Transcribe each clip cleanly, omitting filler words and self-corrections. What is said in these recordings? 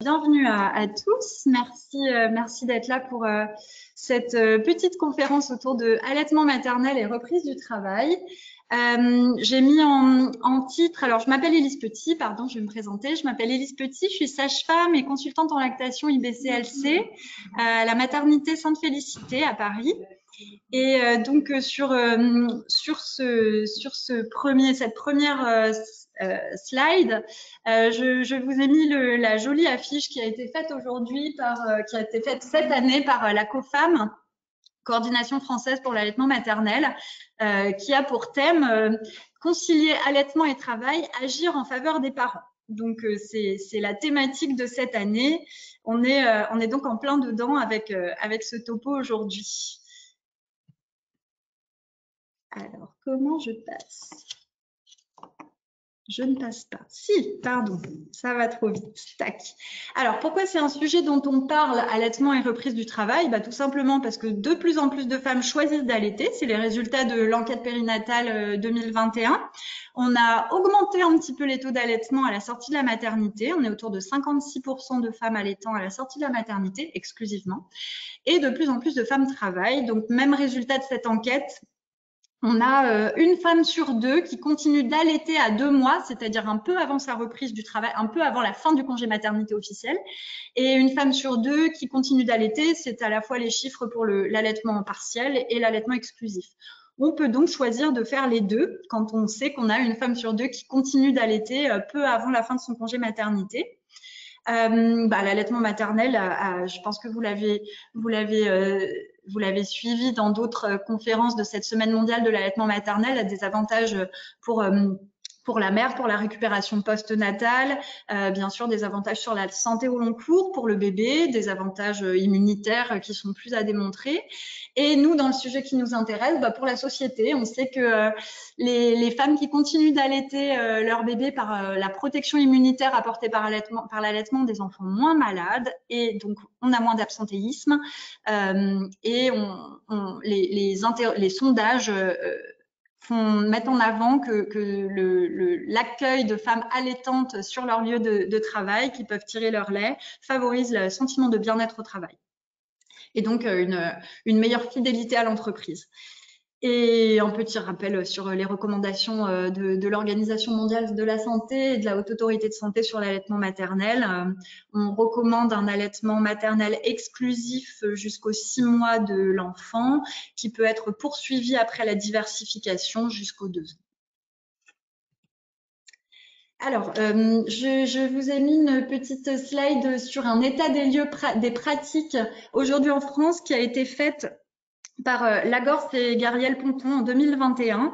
bienvenue à tous. Merci d'être là pour cette petite conférence autour de allaitement maternel et reprise du travail. J'ai mis en titre, alors je m'appelle Élise Petit, pardon, je vais me présenter. Je m'appelle Élise Petit, je suis sage-femme et consultante en lactation IBCLC à la maternité Sainte-Félicité à Paris. Et donc sur cette première slide, je vous ai mis la jolie affiche qui a été faite aujourd'hui qui a été faite cette année par la COFAM, Coordination française pour l'allaitement maternel, qui a pour thème concilier allaitement et travail, agir en faveur des parents. Donc c'est la thématique de cette année. On est donc en plein dedans avec ce topo aujourd'hui. Alors, comment je passe? Je ne passe pas. Si, pardon, ça va trop vite. Tac. Alors, pourquoi c'est un sujet dont on parle, allaitement et reprise du travail? Tout simplement parce que de plus en plus de femmes choisissent d'allaiter. C'est les résultats de l'enquête périnatale 2021. On a augmenté un petit peu les taux d'allaitement à la sortie de la maternité. On est autour de 56% de femmes allaitant à la sortie de la maternité, exclusivement. Et de plus en plus de femmes travaillent. Donc, même résultat de cette enquête, on a une femme sur deux qui continue d'allaiter à 2 mois, c'est-à-dire un peu avant sa reprise du travail, un peu avant la fin du congé maternité officiel. Et une femme sur deux qui continue d'allaiter, c'est à la fois les chiffres pour l'allaitement partiel et l'allaitement exclusif. On peut donc choisir de faire les deux quand on sait qu'on a une femme sur deux qui continue d'allaiter peu avant la fin de son congé maternité. L'allaitement maternel, je pense que vous l'avez suivi dans d'autres conférences de cette semaine mondiale de l'allaitement maternel, a des avantages pour la mère, pour la récupération post-natale, bien sûr des avantages sur la santé au long cours pour le bébé, des avantages immunitaires qui sont plus à démontrer. Et nous, dans le sujet qui nous intéresse, pour la société, on sait que les femmes qui continuent d'allaiter leur bébé par la protection immunitaire apportée par l'allaitement des enfants moins malades, et donc on a moins d'absentéisme, et les sondages mettent en avant que l'accueil de femmes allaitantes sur leur lieu de travail, qui peuvent tirer leur lait, favorise le sentiment de bien-être au travail. Et donc une meilleure fidélité à l'entreprise. Et un petit rappel sur les recommandations de l'Organisation mondiale de la santé et de la Haute Autorité de santé sur l'allaitement maternel. On recommande un allaitement maternel exclusif jusqu'aux 6 mois de l'enfant, qui peut être poursuivi après la diversification jusqu'aux 2 ans. Alors, je vous ai mis une petite slide sur un état des lieux des pratiques aujourd'hui en France qui a été faite par Lagorce et Gabriel Ponton en 2021.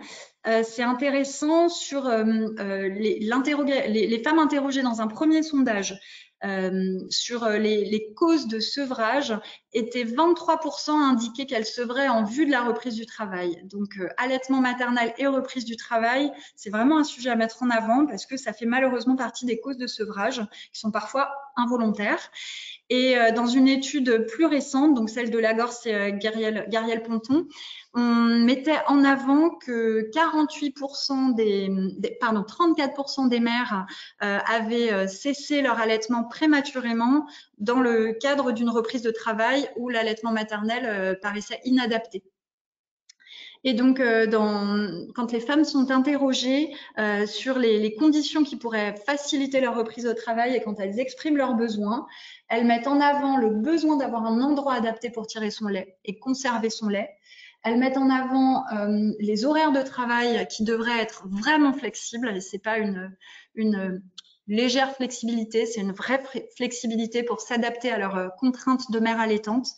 C'est intéressant sur les femmes interrogées dans un premier sondage sur les causes de sevrage, étaient 23% indiqué qu'elles sevraient en vue de la reprise du travail. Donc, allaitement maternel et reprise du travail, c'est vraiment un sujet à mettre en avant parce que ça fait malheureusement partie des causes de sevrage qui sont parfois involontaires. Et dans une étude plus récente, donc celle de Lagorce et Gabriel Ponton, on mettait en avant que 34% des mères avaient cessé leur allaitement prématurément dans le cadre d'une reprise de travail où l'allaitement maternel paraissait inadapté. Et donc, quand les femmes sont interrogées sur les conditions qui pourraient faciliter leur reprise au travail et quand elles expriment leurs besoins, elles mettent en avant le besoin d'avoir un endroit adapté pour tirer son lait et conserver son lait. Elles mettent en avant les horaires de travail qui devraient être vraiment flexibles. Et c'est pas une légère flexibilité, c'est une vraie flexibilité pour s'adapter à leurs contraintes de mère allaitante.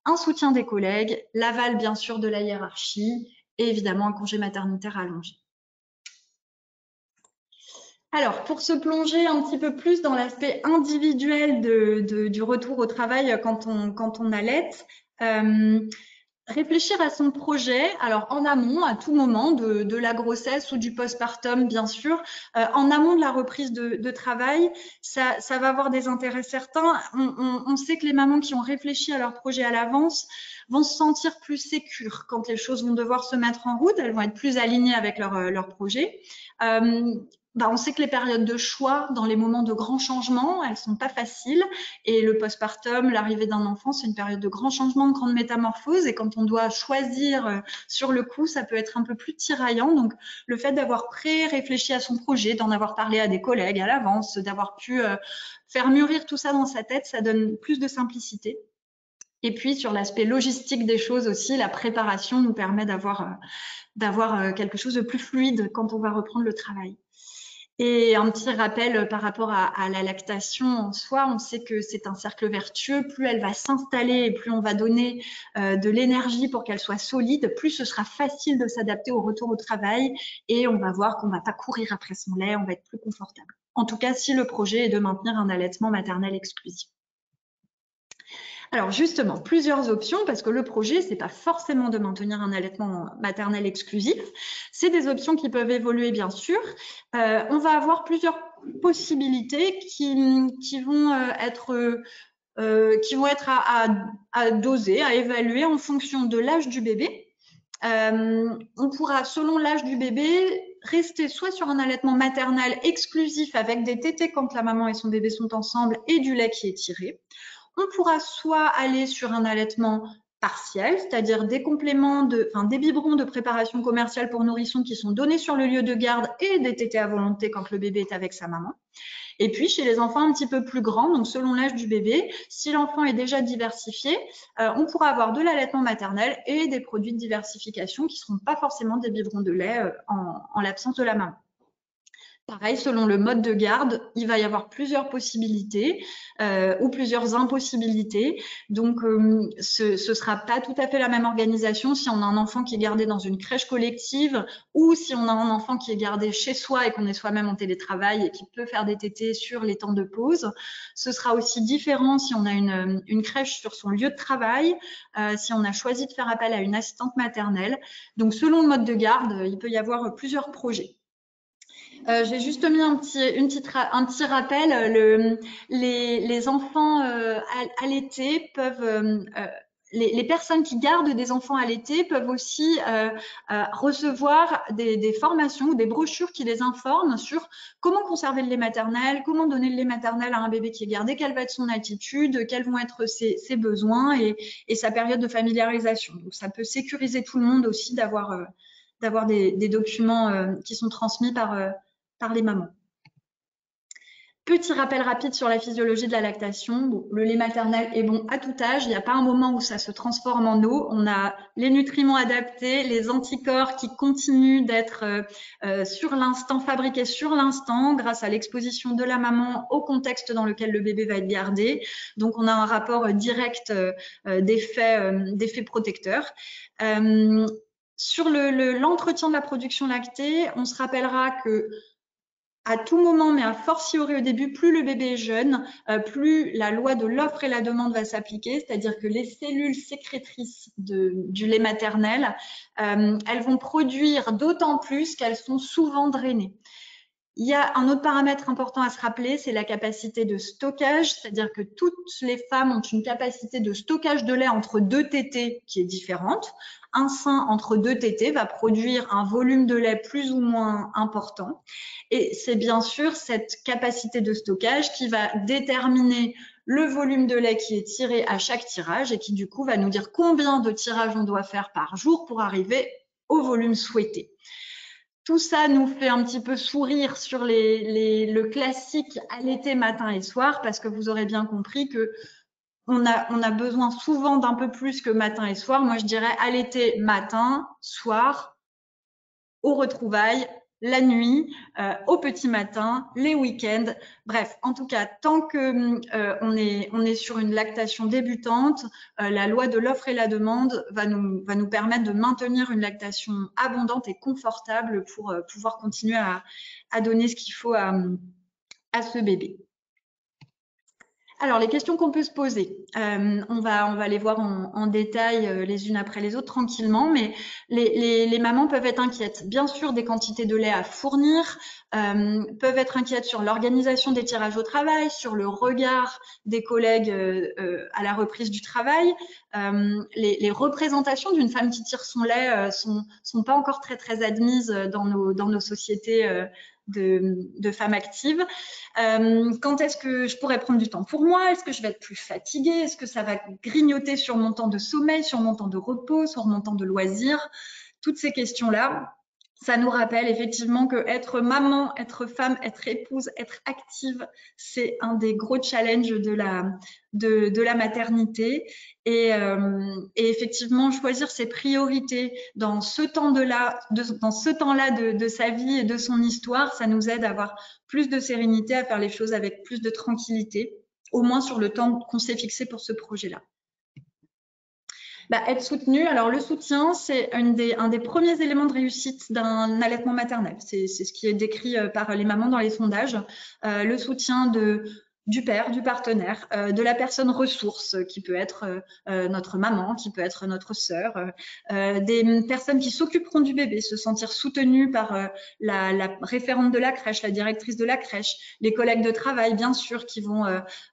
Un soutien des collègues, l'aval bien sûr de la hiérarchie et évidemment un congé maternitaire allongé. Alors, pour se plonger un petit peu plus dans l'aspect individuel du retour au travail quand on allaite, réfléchir à son projet, alors en amont, à tout moment de la grossesse ou du postpartum, bien sûr, en amont de la reprise de travail, ça va avoir des intérêts certains. On sait que les mamans qui ont réfléchi à leur projet à l'avance vont se sentir plus sécures quand les choses vont devoir se mettre en route, elles vont être plus alignées avec leur projet. on sait que les périodes de choix, dans les moments de grands changements, elles sont pas faciles. Et le postpartum, l'arrivée d'un enfant, c'est une période de grands changements, de grande métamorphose. Et quand on doit choisir sur le coup, ça peut être un peu plus tiraillant. Donc, le fait d'avoir réfléchi à son projet, d'en avoir parlé à des collègues à l'avance, d'avoir pu faire mûrir tout ça dans sa tête, ça donne plus de simplicité. Et puis, sur l'aspect logistique des choses aussi, la préparation nous permet d'avoir quelque chose de plus fluide quand on va reprendre le travail. Et un petit rappel par rapport à la lactation en soi, on sait que c'est un cercle vertueux. Plus elle va s'installer et plus on va donner de l'énergie pour qu'elle soit solide, plus ce sera facile de s'adapter au retour au travail et on va voir qu'on ne va pas courir après son lait, on va être plus confortable. En tout cas, si le projet est de maintenir un allaitement maternel exclusif. Alors justement, plusieurs options, parce que le projet, c'est pas forcément de maintenir un allaitement maternel exclusif. C'est des options qui peuvent évoluer, bien sûr. On va avoir plusieurs possibilités qui vont être à doser, à évaluer en fonction de l'âge du bébé. On pourra, selon l'âge du bébé, rester soit sur un allaitement maternel exclusif avec des tétés quand la maman et son bébé sont ensemble et du lait qui est tiré. On pourra soit aller sur un allaitement partiel, c'est-à-dire des biberons de préparation commerciale pour nourrissons qui sont donnés sur le lieu de garde et des tétés à volonté quand le bébé est avec sa maman. Et puis, chez les enfants un petit peu plus grands, donc selon l'âge du bébé, si l'enfant est déjà diversifié, on pourra avoir de l'allaitement maternel et des produits de diversification qui ne seront pas forcément des biberons de lait en l'absence de la maman. Pareil, selon le mode de garde, il va y avoir plusieurs possibilités ou plusieurs impossibilités. Donc, ce sera pas tout à fait la même organisation si on a un enfant qui est gardé dans une crèche collective ou si on a un enfant qui est gardé chez soi et qu'on est soi-même en télétravail et qui peut faire des tétés sur les temps de pause. Ce sera aussi différent si on a une crèche sur son lieu de travail, si on a choisi de faire appel à une assistante maternelle. Donc, selon le mode de garde, il peut y avoir plusieurs projets. J'ai juste mis un petit rappel. Les enfants allaités peuvent, les personnes qui gardent des enfants allaités peuvent aussi recevoir des formations ou des brochures qui les informent sur comment conserver le lait maternel, comment donner le lait maternel à un bébé qui est gardé, quelle va être son attitude, quels vont être ses besoins et sa période de familiarisation. Donc, ça peut sécuriser tout le monde aussi d'avoir des documents qui sont transmis par les mamans. Petit rappel rapide sur la physiologie de la lactation. Bon, le lait maternel est bon à tout âge. Il n'y a pas un moment où ça se transforme en eau. On a les nutriments adaptés, les anticorps qui continuent d'être sur l'instant, fabriqués sur l'instant grâce à l'exposition de la maman au contexte dans lequel le bébé va être gardé. Donc, on a un rapport direct d'effet protecteur. Sur l'entretien de la production lactée, on se rappellera que à tout moment, mais a fortiori au début, plus le bébé est jeune, plus la loi de l'offre et la demande va s'appliquer, c'est-à-dire que les cellules sécrétrices du lait maternel, elles vont produire d'autant plus qu'elles sont souvent drainées. Il y a un autre paramètre important à se rappeler, c'est la capacité de stockage, c'est-à-dire que toutes les femmes ont une capacité de stockage de lait entre 2 tétées qui est différente. Un sein entre 2 tétées va produire un volume de lait plus ou moins important. Et c'est bien sûr cette capacité de stockage qui va déterminer le volume de lait qui est tiré à chaque tirage et qui du coup va nous dire combien de tirages on doit faire par jour pour arriver au volume souhaité. Tout ça nous fait un petit peu sourire sur le classique allaiter matin et soir parce que vous aurez bien compris que on a besoin souvent d'un peu plus que matin et soir. Moi, je dirais allaiter matin, soir, aux retrouvailles, la nuit, au petit matin, les week-ends. Bref, en tout cas, tant que on est sur une lactation débutante, la loi de l'offre et la demande va nous permettre de maintenir une lactation abondante et confortable pour pouvoir continuer à donner ce qu'il faut à ce bébé. Alors, les questions qu'on peut se poser, on va les voir en détail les unes après les autres tranquillement, mais les mamans peuvent être inquiètes, bien sûr, des quantités de lait à fournir, peuvent être inquiètes sur l'organisation des tirages au travail, sur le regard des collègues à la reprise du travail. Les représentations d'une femme qui tire son lait sont pas encore très admises dans nos sociétés de femmes actives. Quand est-ce que je pourrais prendre du temps pour moi? Est-ce que je vais être plus fatiguée? Est-ce que ça va grignoter sur mon temps de sommeil, sur mon temps de repos, sur mon temps de loisirs? Toutes ces questions-là, ça nous rappelle effectivement que être maman, être femme, être épouse, être active, c'est un des gros challenges de la maternité. Et effectivement, choisir ses priorités dans ce temps-là de sa vie et de son histoire, ça nous aide à avoir plus de sérénité, à faire les choses avec plus de tranquillité, au moins sur le temps qu'on s'est fixé pour ce projet-là. Être soutenu. Alors, le soutien, c'est un des premiers éléments de réussite d'un allaitement maternel. C'est ce qui est décrit par les mamans dans les sondages. Le soutien du père, du partenaire, de la personne ressource, qui peut être notre maman, qui peut être notre sœur, des personnes qui s'occuperont du bébé, se sentir soutenues par la référente de la crèche, la directrice de la crèche, les collègues de travail, bien sûr, qui vont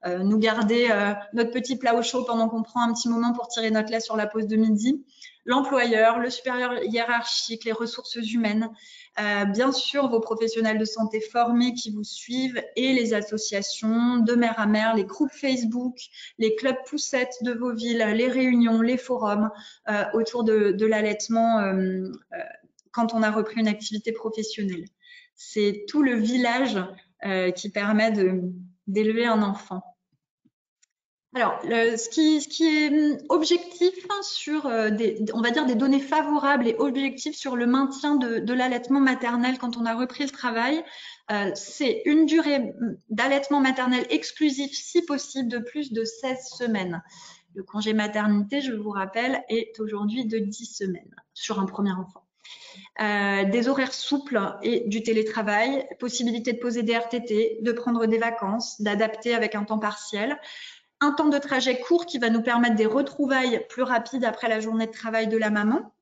nous garder notre petit plat au chaud pendant qu'on prend un petit moment pour tirer notre lait sur la pause de midi, l'employeur, le supérieur hiérarchique, les ressources humaines, bien sûr vos professionnels de santé formés qui vous suivent et les associations de mère à mère, les groupes Facebook, les clubs poussettes de vos villes, les réunions, les forums autour de l'allaitement quand on a repris une activité professionnelle. C'est tout le village qui permet d'élever un enfant. Alors, ce qui est objectif sur on va dire des données favorables et objectives sur le maintien de l'allaitement maternel quand on a repris le travail, c'est une durée d'allaitement maternel exclusif, si possible, de plus de 16 semaines. Le congé maternité, je vous rappelle, est aujourd'hui de 10 semaines sur un premier enfant. Des horaires souples et du télétravail, possibilité de poser des RTT, de prendre des vacances, d'adapter avec un temps partiel. Un temps de trajet court qui va nous permettre des retrouvailles plus rapides après la journée de travail de la maman,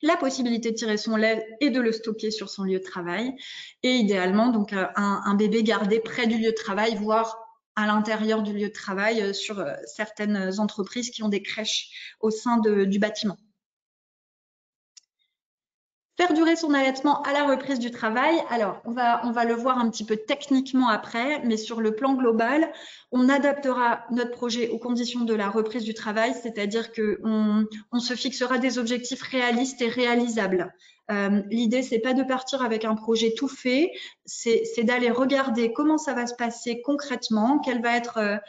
la possibilité de tirer son lait et de le stocker sur son lieu de travail, et idéalement donc un bébé gardé près du lieu de travail, voire à l'intérieur du lieu de travail sur certaines entreprises qui ont des crèches au sein du bâtiment. Faire durer son allaitement à la reprise du travail. Alors, on va le voir un petit peu techniquement après, mais sur le plan global, on adaptera notre projet aux conditions de la reprise du travail, c'est-à-dire qu'on se fixera des objectifs réalistes et réalisables. L'idée, c'est pas de partir avec un projet tout fait, c'est d'aller regarder comment ça va se passer concrètement, quelle va être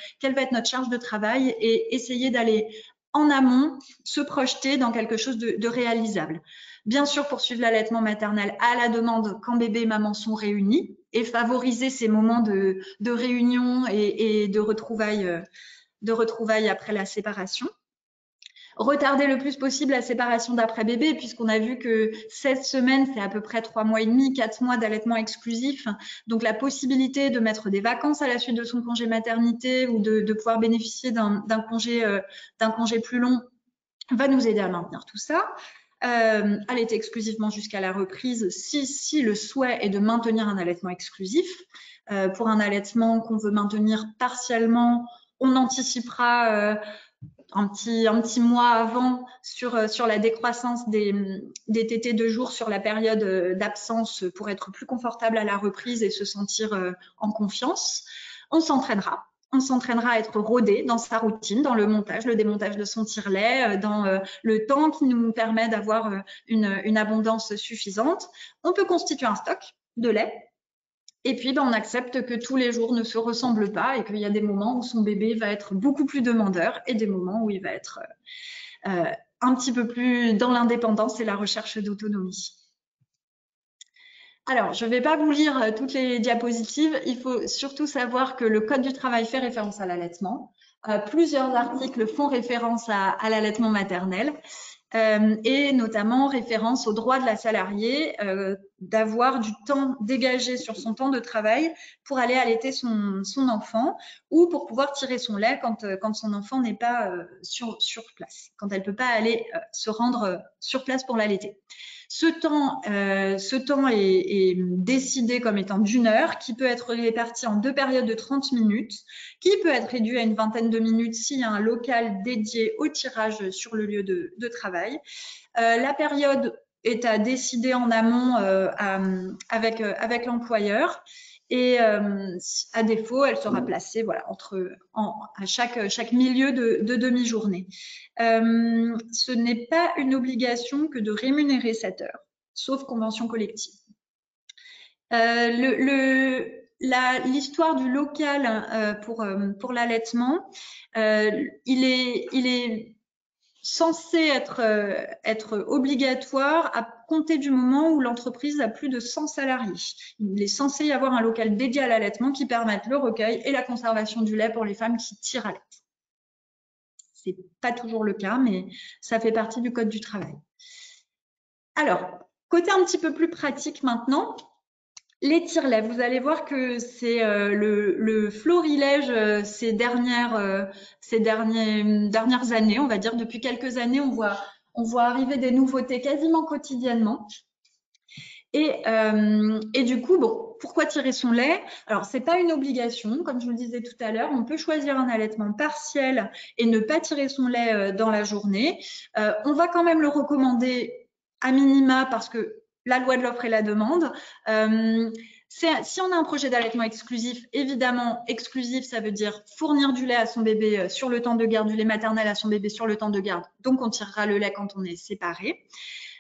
notre charge de travail et essayer d'aller en amont se projeter dans quelque chose de réalisable. Bien sûr, poursuivre l'allaitement maternel à la demande quand bébé et maman sont réunis et favoriser ces moments de réunion et de retrouvailles après la séparation. Retarder le plus possible la séparation d'après bébé, puisqu'on a vu que 16 semaines, c'est à peu près 3 mois et demi, 4 mois d'allaitement exclusif. Donc, la possibilité de mettre des vacances à la suite de son congé maternité ou de pouvoir bénéficier d'un congé plus long va nous aider à maintenir tout ça. Allaiter exclusivement jusqu'à la reprise si le souhait est de maintenir un allaitement exclusif. Pour un allaitement qu'on veut maintenir partiellement, on anticipera un petit mois avant sur la décroissance des tétés de jour sur la période d'absence pour être plus confortable à la reprise et se sentir en confiance. On s'entraînera à être rodé dans sa routine, dans le montage, le démontage de son tire-lait, dans le temps qui nous permet d'avoir une abondance suffisante. On peut constituer un stock de lait. Et puis, on accepte que tous les jours ne se ressemblent pas et qu'il y a des moments où son bébé va être beaucoup plus demandeur et des moments où il va être un petit peu plus dans l'indépendance et la recherche d'autonomie. Alors, je ne vais pas vous lire toutes les diapositives. Il faut surtout savoir que le Code du travail fait référence à l'allaitement. Plusieurs articles font référence à l'allaitement maternel. Et notamment référence au droit de la salariée d'avoir du temps dégagé sur son temps de travail pour aller allaiter son enfant ou pour pouvoir tirer son lait quand son enfant n'est pas sur place, quand elle ne peut pas aller se rendre sur place pour l'allaiter. Ce temps est décidé comme étant d'1 heure, qui peut être réparti en 2 périodes de 30 minutes, qui peut être réduit à une vingtaine de minutes s'il y a un local dédié au tirage sur le lieu de travail. La période est à décider en amont avec l'employeur. Et à défaut, elle sera placée voilà, à chaque milieu de demi-journée. Ce n'est pas une obligation que de rémunérer cette heure, sauf convention collective. L'histoire du local pour l'allaitement, il est censé être obligatoire à compter du moment où l'entreprise a plus de 100 salariés. Il est censé y avoir un local dédié à l'allaitement qui permette le recueil et la conservation du lait pour les femmes qui tirent à lait. C'est pas toujours le cas, mais ça fait partie du Code du travail. Alors, côté un petit peu plus pratique maintenant, les tire-laits, vous allez voir que c'est le florilège ces dernières années, on va dire depuis quelques années, on voit arriver des nouveautés quasiment quotidiennement. Et du coup, bon, pourquoi tirer son lait? Alors, c'est pas une obligation, comme je vous le disais tout à l'heure, on peut choisir un allaitement partiel et ne pas tirer son lait dans la journée. On va quand même le recommander à minima parce que la loi de l'offre et la demande. Si on a un projet d'allaitement exclusif, évidemment, exclusif, ça veut dire fournir du lait à son bébé sur le temps de garde, du lait maternel à son bébé sur le temps de garde. Donc, on tirera le lait quand on est séparé.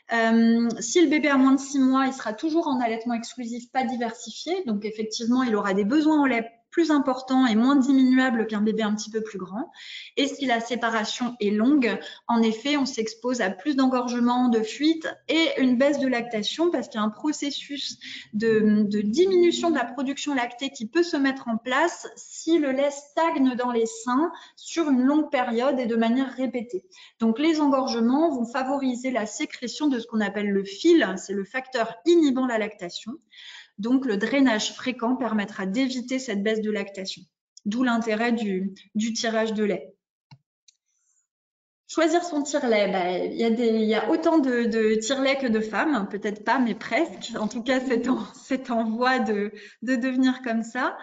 Si le bébé a moins de 6 mois, il sera toujours en allaitement exclusif, pas diversifié. Donc, effectivement, il aura des besoins en lait plus importants et moins diminuables qu'un bébé un petit peu plus grand. Et si la séparation est longue, en effet, on s'expose à plus d'engorgement, de fuite et une baisse de lactation parce qu'il y a un processus de diminution de la production lactée qui peut se mettre en place si le lait stagne dans les seins sur une longue période et de manière répétée. Donc, les engorgements vont favoriser la sécrétion de ce qu'on appelle le FIL, c'est le facteur inhibant la lactation. Donc, le drainage fréquent permettra d'éviter cette baisse de lactation, d'où l'intérêt du tirage de lait. Choisir son tire-lait, il y a autant de tire-lait que de femmes, peut-être pas, mais presque. En tout cas, c'est en voie de devenir comme ça.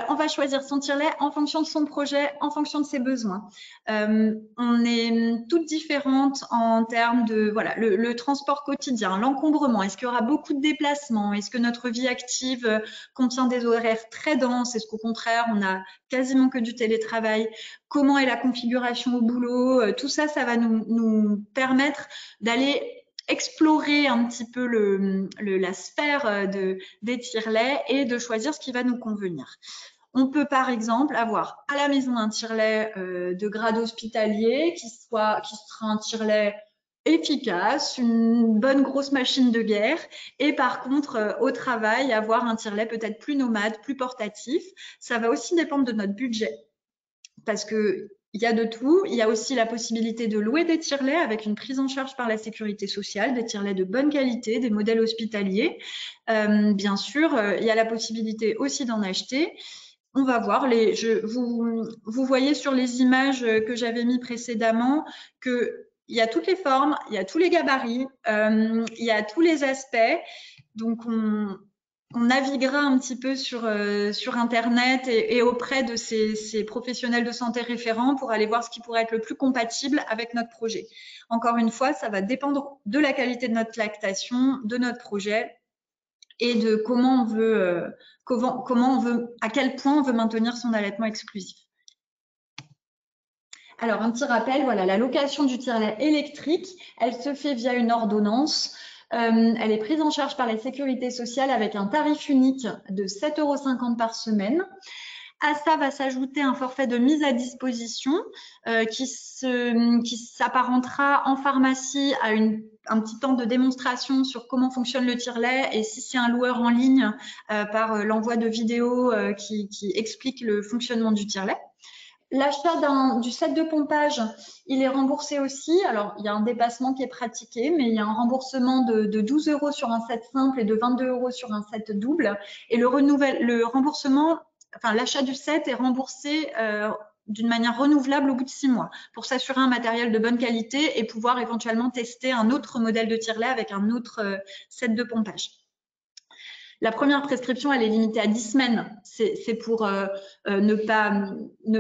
On va choisir son tire-lait en fonction de son projet, en fonction de ses besoins. On est toutes différentes en termes de voilà le transport quotidien, l'encombrement. Est-ce qu'il y aura beaucoup de déplacements? Est-ce que notre vie active contient des horaires très denses? Est-ce qu'au contraire, on a quasiment que du télétravail? Comment est la configuration au boulot? Tout ça, ça va nous permettre d'aller explorer un petit peu la sphère des tire-laits et de choisir ce qui va nous convenir. On peut par exemple avoir à la maison un tire-lait de grade hospitalier qui sera un tire-lait efficace, une bonne grosse machine de guerre, et par contre au travail avoir un tire-lait peut-être plus nomade, plus portatif. Ça va aussi dépendre de notre budget parce que il y a de tout. Il y a aussi la possibilité de louer des tire-laits avec une prise en charge par la sécurité sociale, des tire-laits de bonne qualité, des modèles hospitaliers. Bien sûr, il y a la possibilité aussi d'en acheter. On va voir, vous voyez sur les images que j'avais mis précédemment qu'il y a toutes les formes, il y a tous les gabarits, il y a tous les aspects. Donc, on naviguera un petit peu sur Internet et auprès de ces professionnels de santé référents pour aller voir ce qui pourrait être le plus compatible avec notre projet. Encore une fois, ça va dépendre de la qualité de notre lactation, de notre projet et de comment on veut, à quel point on veut maintenir son allaitement exclusif. Alors, un petit rappel, voilà, la location du tire-lait électrique, elle se fait via une ordonnance. Elle est prise en charge par la sécurité sociale avec un tarif unique de 7,50 € par semaine. À ça va s'ajouter un forfait de mise à disposition qui s'apparentera en pharmacie à un petit temps de démonstration sur comment fonctionne le tire-lait et si c'est un loueur en ligne par l'envoi de vidéos qui expliquent le fonctionnement du tire-lait. L'achat du set de pompage, il est remboursé aussi. Alors, il y a un dépassement qui est pratiqué, mais il y a un remboursement de 12 € sur un set simple et de 22 € sur un set double. Et le remboursement, enfin, l'achat du set est remboursé d'une manière renouvelable au bout de 6 mois pour s'assurer un matériel de bonne qualité et pouvoir éventuellement tester un autre modèle de tire-lait avec un autre set de pompage. La première prescription, elle est limitée à 10 semaines. C'est pour ne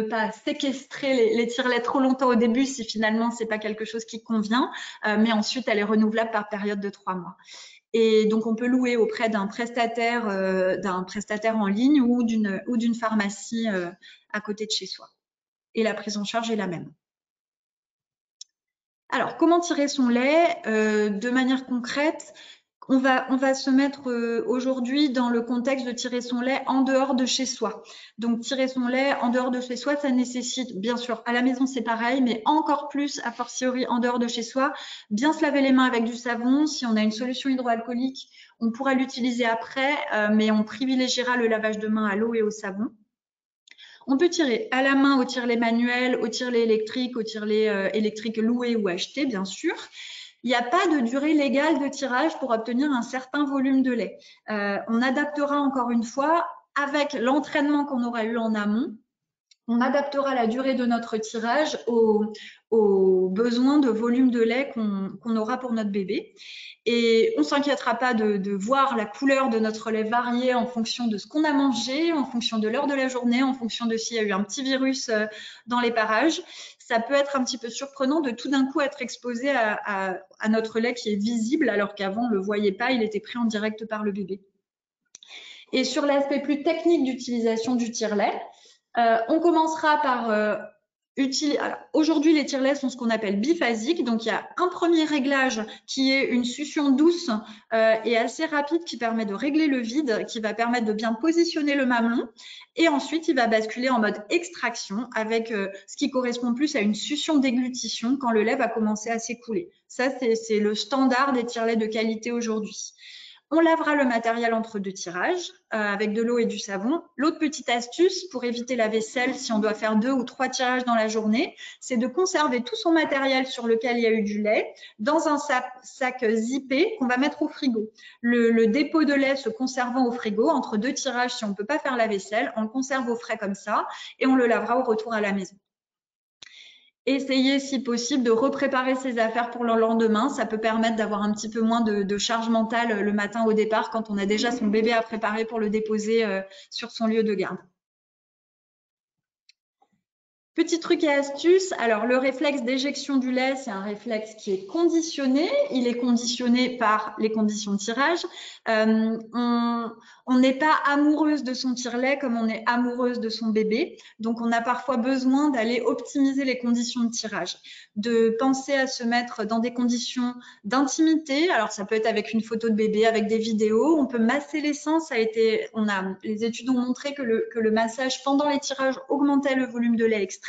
pas séquestrer les tire-laits trop longtemps au début si finalement c'est pas quelque chose qui convient. Mais ensuite, elle est renouvelable par période de 3 mois. Et donc, on peut louer auprès d'un prestataire en ligne ou d'une pharmacie à côté de chez soi. Et la prise en charge est la même. Alors, comment tirer son lait de manière concrète? On va se mettre aujourd'hui dans le contexte de tirer son lait en dehors de chez soi. Donc, tirer son lait en dehors de chez soi, ça nécessite, bien sûr, à la maison, c'est pareil, mais encore plus, a fortiori, en dehors de chez soi, bien se laver les mains avec du savon. Si on a une solution hydroalcoolique, on pourra l'utiliser après, mais on privilégiera le lavage de mains à l'eau et au savon. On peut tirer à la main au tire-lait manuel, au tire-lait électrique, au tire-lait électrique loué ou acheté, bien sûr. Il n'y a pas de durée légale de tirage pour obtenir un certain volume de lait. On adaptera encore une fois, avec l'entraînement qu'on aura eu en amont, on adaptera la durée de notre tirage aux besoins de volume de lait qu'on aura pour notre bébé. Et on ne s'inquiétera pas de voir la couleur de notre lait varier en fonction de ce qu'on a mangé, en fonction de l'heure de la journée, en fonction de s'il y a eu un petit virus dans les parages. Ça peut être un petit peu surprenant de tout d'un coup être exposé à notre lait qui est visible alors qu'avant on ne le voyait pas, il était pris en direct par le bébé. Et sur l'aspect plus technique d'utilisation du tire-lait, on commencera par aujourd'hui, les tire-laits sont ce qu'on appelle biphasiques. Donc, il y a un premier réglage qui est une succion douce et assez rapide qui permet de régler le vide, qui va permettre de bien positionner le mamelon. Et ensuite, il va basculer en mode extraction avec ce qui correspond plus à une succion déglutition quand le lait va commencer à s'écouler. Ça, c'est le standard des tire-laits de qualité aujourd'hui. On lavera le matériel entre deux tirages avec de l'eau et du savon. L'autre petite astuce pour éviter la vaisselle si on doit faire 2 ou 3 tirages dans la journée, c'est de conserver tout son matériel sur lequel il y a eu du lait dans un sac zippé qu'on va mettre au frigo. Le dépôt de lait se conservant au frigo entre 2 tirages si on ne peut pas faire la vaisselle, on le conserve au frais comme ça et on le lavera au retour à la maison. Essayez, si possible, de repréparer ses affaires pour le lendemain. Ça peut permettre d'avoir un petit peu moins de charge mentale le matin au départ quand on a déjà son bébé à préparer pour le déposer sur son lieu de garde. Petit truc et astuce, alors le réflexe d'éjection du lait, c'est un réflexe qui est conditionné. Il est conditionné par les conditions de tirage. On n'est pas amoureuse de son tire-lait comme on est amoureuse de son bébé. Donc, on a parfois besoin d'aller optimiser les conditions de tirage, de penser à se mettre dans des conditions d'intimité. Alors, ça peut être avec une photo de bébé, avec des vidéos. On peut masser les seins. Les études ont montré que le massage pendant les tirages augmentait le volume de lait extrait.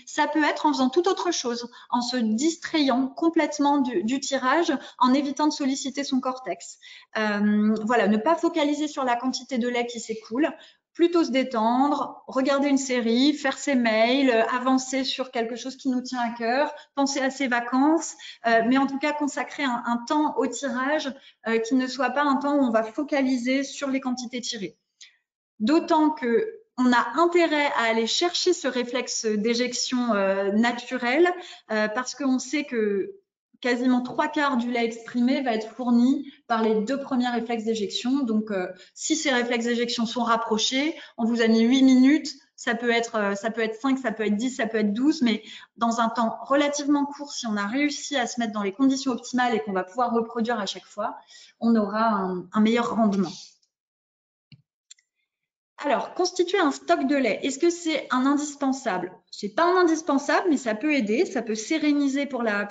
Ça peut être en faisant toute autre chose, en se distrayant complètement du tirage, en évitant de solliciter son cortex. Voilà, ne pas focaliser sur la quantité de lait qui s'écoule, plutôt se détendre, regarder une série, faire ses mails, avancer sur quelque chose qui nous tient à cœur, penser à ses vacances, mais en tout cas consacrer un temps au tirage qui ne soit pas un temps où on va focaliser sur les quantités tirées. D'autant que on a intérêt à aller chercher ce réflexe d'éjection naturel parce qu'on sait que quasiment 3/4 du lait exprimé va être fourni par les 2 premiers réflexes d'éjection. Donc, si ces réflexes d'éjection sont rapprochés, on vous a mis 8 minutes, ça peut être 5, ça peut être 10, ça peut être 12, mais dans un temps relativement court, si on a réussi à se mettre dans les conditions optimales et qu'on va pouvoir reproduire à chaque fois, on aura un meilleur rendement. Alors, constituer un stock de lait, est-ce que c'est un indispensable? C'est pas un indispensable, mais ça peut aider, ça peut séréniser pour la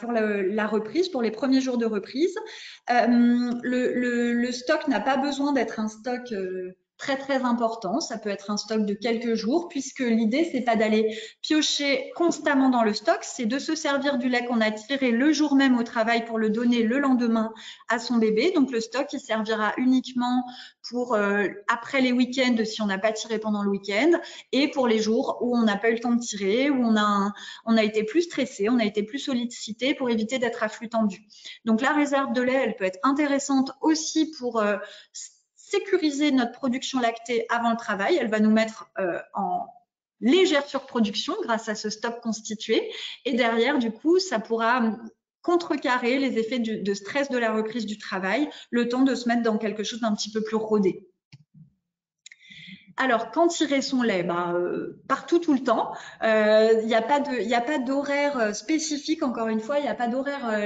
reprise, pour les premiers jours de reprise. Le stock n'a pas besoin d'être un stock très très important, ça peut être un stock de quelques jours, puisque l'idée c'est pas d'aller piocher constamment dans le stock, c'est de se servir du lait qu'on a tiré le jour même au travail pour le donner le lendemain à son bébé. Donc le stock il servira uniquement pour après les week-ends si on n'a pas tiré pendant le week-end et pour les jours où on n'a pas eu le temps de tirer, où on a été plus stressé, on a été plus sollicité pour éviter d'être à flux tendu. Donc la réserve de lait, elle peut être intéressante aussi pour sécuriser notre production lactée avant le travail. Elle va nous mettre en légère surproduction grâce à ce stock constitué et derrière, du coup, ça pourra contrecarrer les effets de stress de la reprise du travail, le temps de se mettre dans quelque chose d'un petit peu plus rodé. Alors, quand tirer son lait, partout, tout le temps. Il n'y a pas d'horaire spécifique, encore une fois, il n'y a pas d'horaire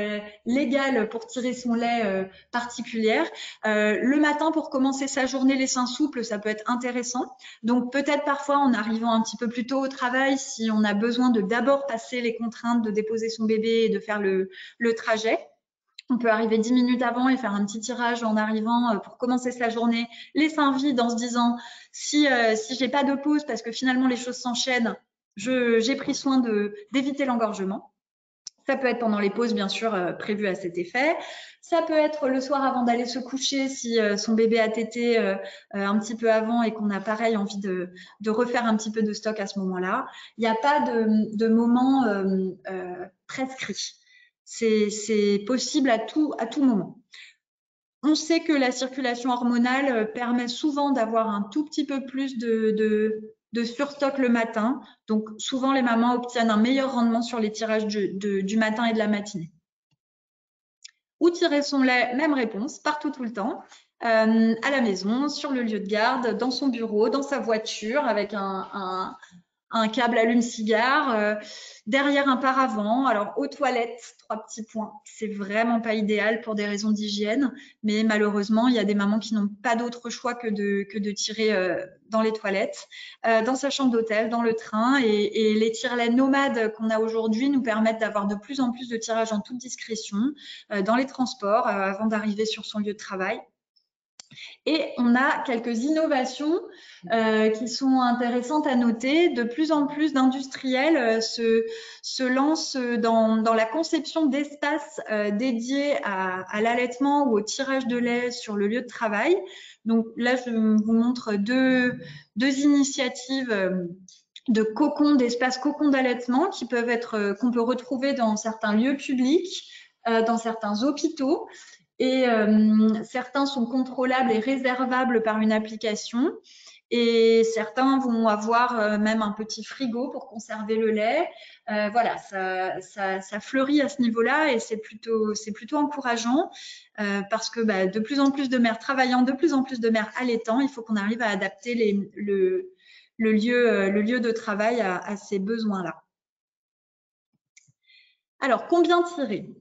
légal pour tirer son lait particulière. Le matin, pour commencer sa journée, les seins souples, ça peut être intéressant. Donc, peut-être parfois, en arrivant un petit peu plus tôt au travail, si on a besoin de d'abord passer les contraintes de déposer son bébé et de faire le trajet. On peut arriver 10 minutes avant et faire un petit tirage en arrivant pour commencer sa journée, les seins vides en se disant si j'ai pas de pause parce que finalement les choses s'enchaînent, j'ai pris soin d'éviter l'engorgement. Ça peut être pendant les pauses, bien sûr, prévues à cet effet. Ça peut être le soir avant d'aller se coucher si son bébé a tété un petit peu avant et qu'on a pareil envie de refaire un petit peu de stock à ce moment-là. Il n'y a pas de moment prescrit. C'est possible à tout moment. On sait que la circulation hormonale permet souvent d'avoir un tout petit peu plus de surstock le matin. Donc, souvent, les mamans obtiennent un meilleur rendement sur les tirages du matin et de la matinée. Où tirer son lait, même réponse, partout, tout le temps. À la maison, sur le lieu de garde, dans son bureau, dans sa voiture, avec un câble allume-cigare, derrière un paravent. Alors, aux toilettes, 3 petits points. C'est vraiment pas idéal pour des raisons d'hygiène, mais malheureusement, il y a des mamans qui n'ont pas d'autre choix que de tirer dans les toilettes, dans sa chambre d'hôtel, dans le train. Et les tire-laits nomades qu'on a aujourd'hui nous permettent d'avoir de plus en plus de tirages en toute discrétion, dans les transports, avant d'arriver sur son lieu de travail. Et on a quelques innovations qui sont intéressantes à noter. De plus en plus d'industriels se lancent dans la conception d'espaces dédiés à l'allaitement ou au tirage de lait sur le lieu de travail. Donc là, je vous montre deux initiatives de cocons, d'espaces cocons d'allaitement qu'on peut retrouver dans certains lieux publics, dans certains hôpitaux. Et certains sont contrôlables et réservables par une application. Et certains vont avoir même un petit frigo pour conserver le lait. Voilà, ça fleurit à ce niveau-là et c'est plutôt encourageant parce que de plus en plus de mères travaillant, de plus en plus de mères allaitant, il faut qu'on arrive à adapter le lieu de travail à ces besoins-là. Alors, combien tirer?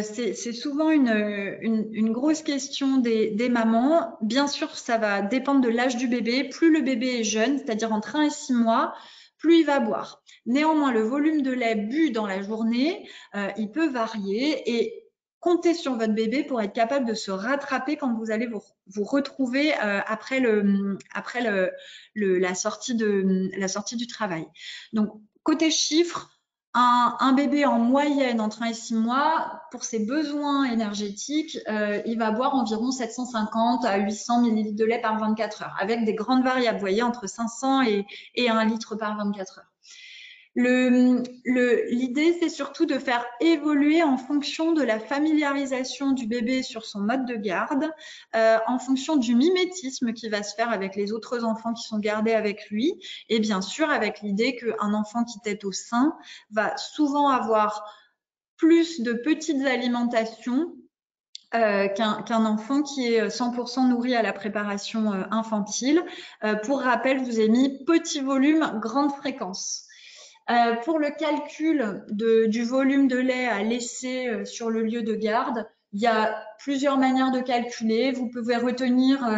C'est souvent une grosse question des mamans. Bien sûr, ça va dépendre de l'âge du bébé. Plus le bébé est jeune, c'est-à-dire entre 1 et 6 mois, plus il va boire. Néanmoins, le volume de lait bu dans la journée, il peut varier et comptez sur votre bébé pour être capable de se rattraper quand vous allez vous retrouver après la sortie du travail. Donc, côté chiffres, un bébé en moyenne entre 1 et 6 mois, pour ses besoins énergétiques, il va boire environ 750 à 800 ml de lait par 24 heures, avec des grandes variables, vous voyez, entre 500 et 1 litre par 24 heures. L'idée, c'est surtout de faire évoluer en fonction de la familiarisation du bébé sur son mode de garde, en fonction du mimétisme qui va se faire avec les autres enfants qui sont gardés avec lui, et bien sûr avec l'idée qu'un enfant qui tète au sein va souvent avoir plus de petites alimentations qu'un enfant qui est 100% nourri à la préparation infantile. Pour rappel, je vous ai mis petit volume, grande fréquence. Pour le calcul du volume de lait à laisser sur le lieu de garde, il y a plusieurs manières de calculer. Vous pouvez retenir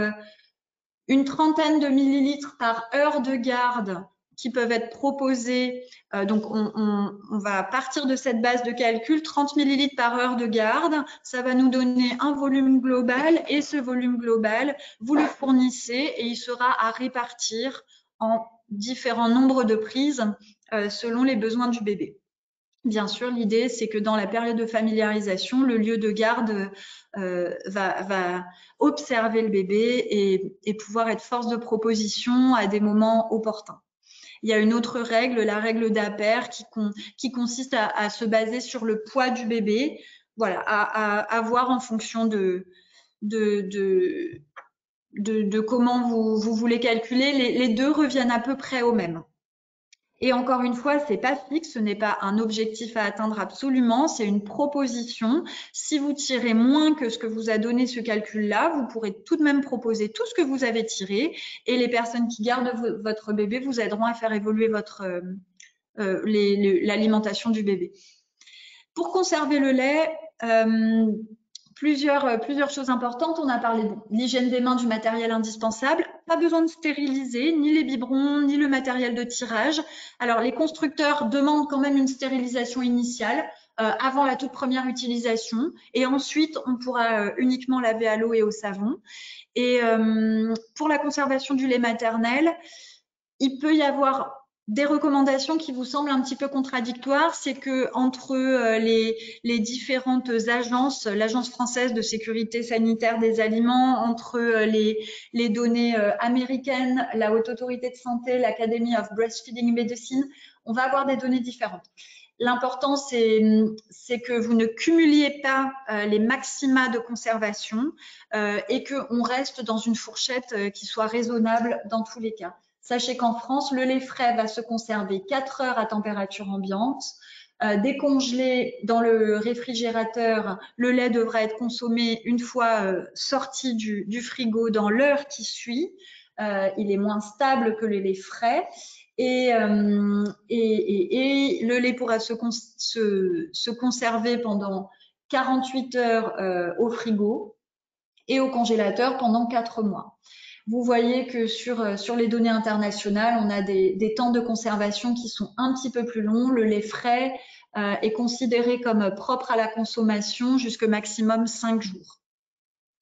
une trentaine de millilitres par heure de garde qui peuvent être proposés. Donc, on va partir de cette base de calcul, 30 millilitres par heure de garde. Ça va nous donner un volume global et ce volume global, vous le fournissez et il sera à répartir en différents nombres de prises selon les besoins du bébé. Bien sûr, l'idée, c'est que dans la période de familiarisation, le lieu de garde va observer le bébé et pouvoir être force de proposition à des moments opportuns. Il y a une autre règle, la règle d'Aper, qui consiste à se baser sur le poids du bébé, voilà, à voir en fonction de comment vous voulez calculer. Les deux reviennent à peu près au même. Et encore une fois, c'est pas fixe, ce n'est pas un objectif à atteindre absolument, c'est une proposition. Si vous tirez moins que ce que vous a donné ce calcul-là, vous pourrez tout de même proposer tout ce que vous avez tiré et les personnes qui gardent votre bébé vous aideront à faire évoluer l'alimentation du bébé. Pour conserver le lait, plusieurs choses importantes. On a parlé de l'hygiène des mains, du matériel indispensable. Pas besoin de stériliser ni les biberons, ni le matériel de tirage. Alors, les constructeurs demandent quand même une stérilisation initiale avant la toute première utilisation. Et ensuite, on pourra uniquement laver à l'eau et au savon. Et pour la conservation du lait maternel, il peut y avoir des recommandations qui vous semblent un petit peu contradictoires, c'est que entre les différentes agences, l'Agence française de sécurité sanitaire des aliments, entre les données américaines, la Haute Autorité de Santé, l'Academy of Breastfeeding Medicine, on va avoir des données différentes. L'important, c'est que vous ne cumuliez pas les maxima de conservation et qu'on reste dans une fourchette qui soit raisonnable dans tous les cas. Sachez qu'en France, le lait frais va se conserver 4 heures à température ambiante. Décongelé dans le réfrigérateur, le lait devra être consommé une fois sorti du frigo dans l'heure qui suit. Il est moins stable que le lait frais. Et le lait pourra se conserver pendant 48 heures au frigo et au congélateur pendant 4 mois. Vous voyez que sur les données internationales, on a des temps de conservation qui sont un petit peu plus longs. Le lait frais est considéré comme propre à la consommation jusqu'au maximum 5 jours.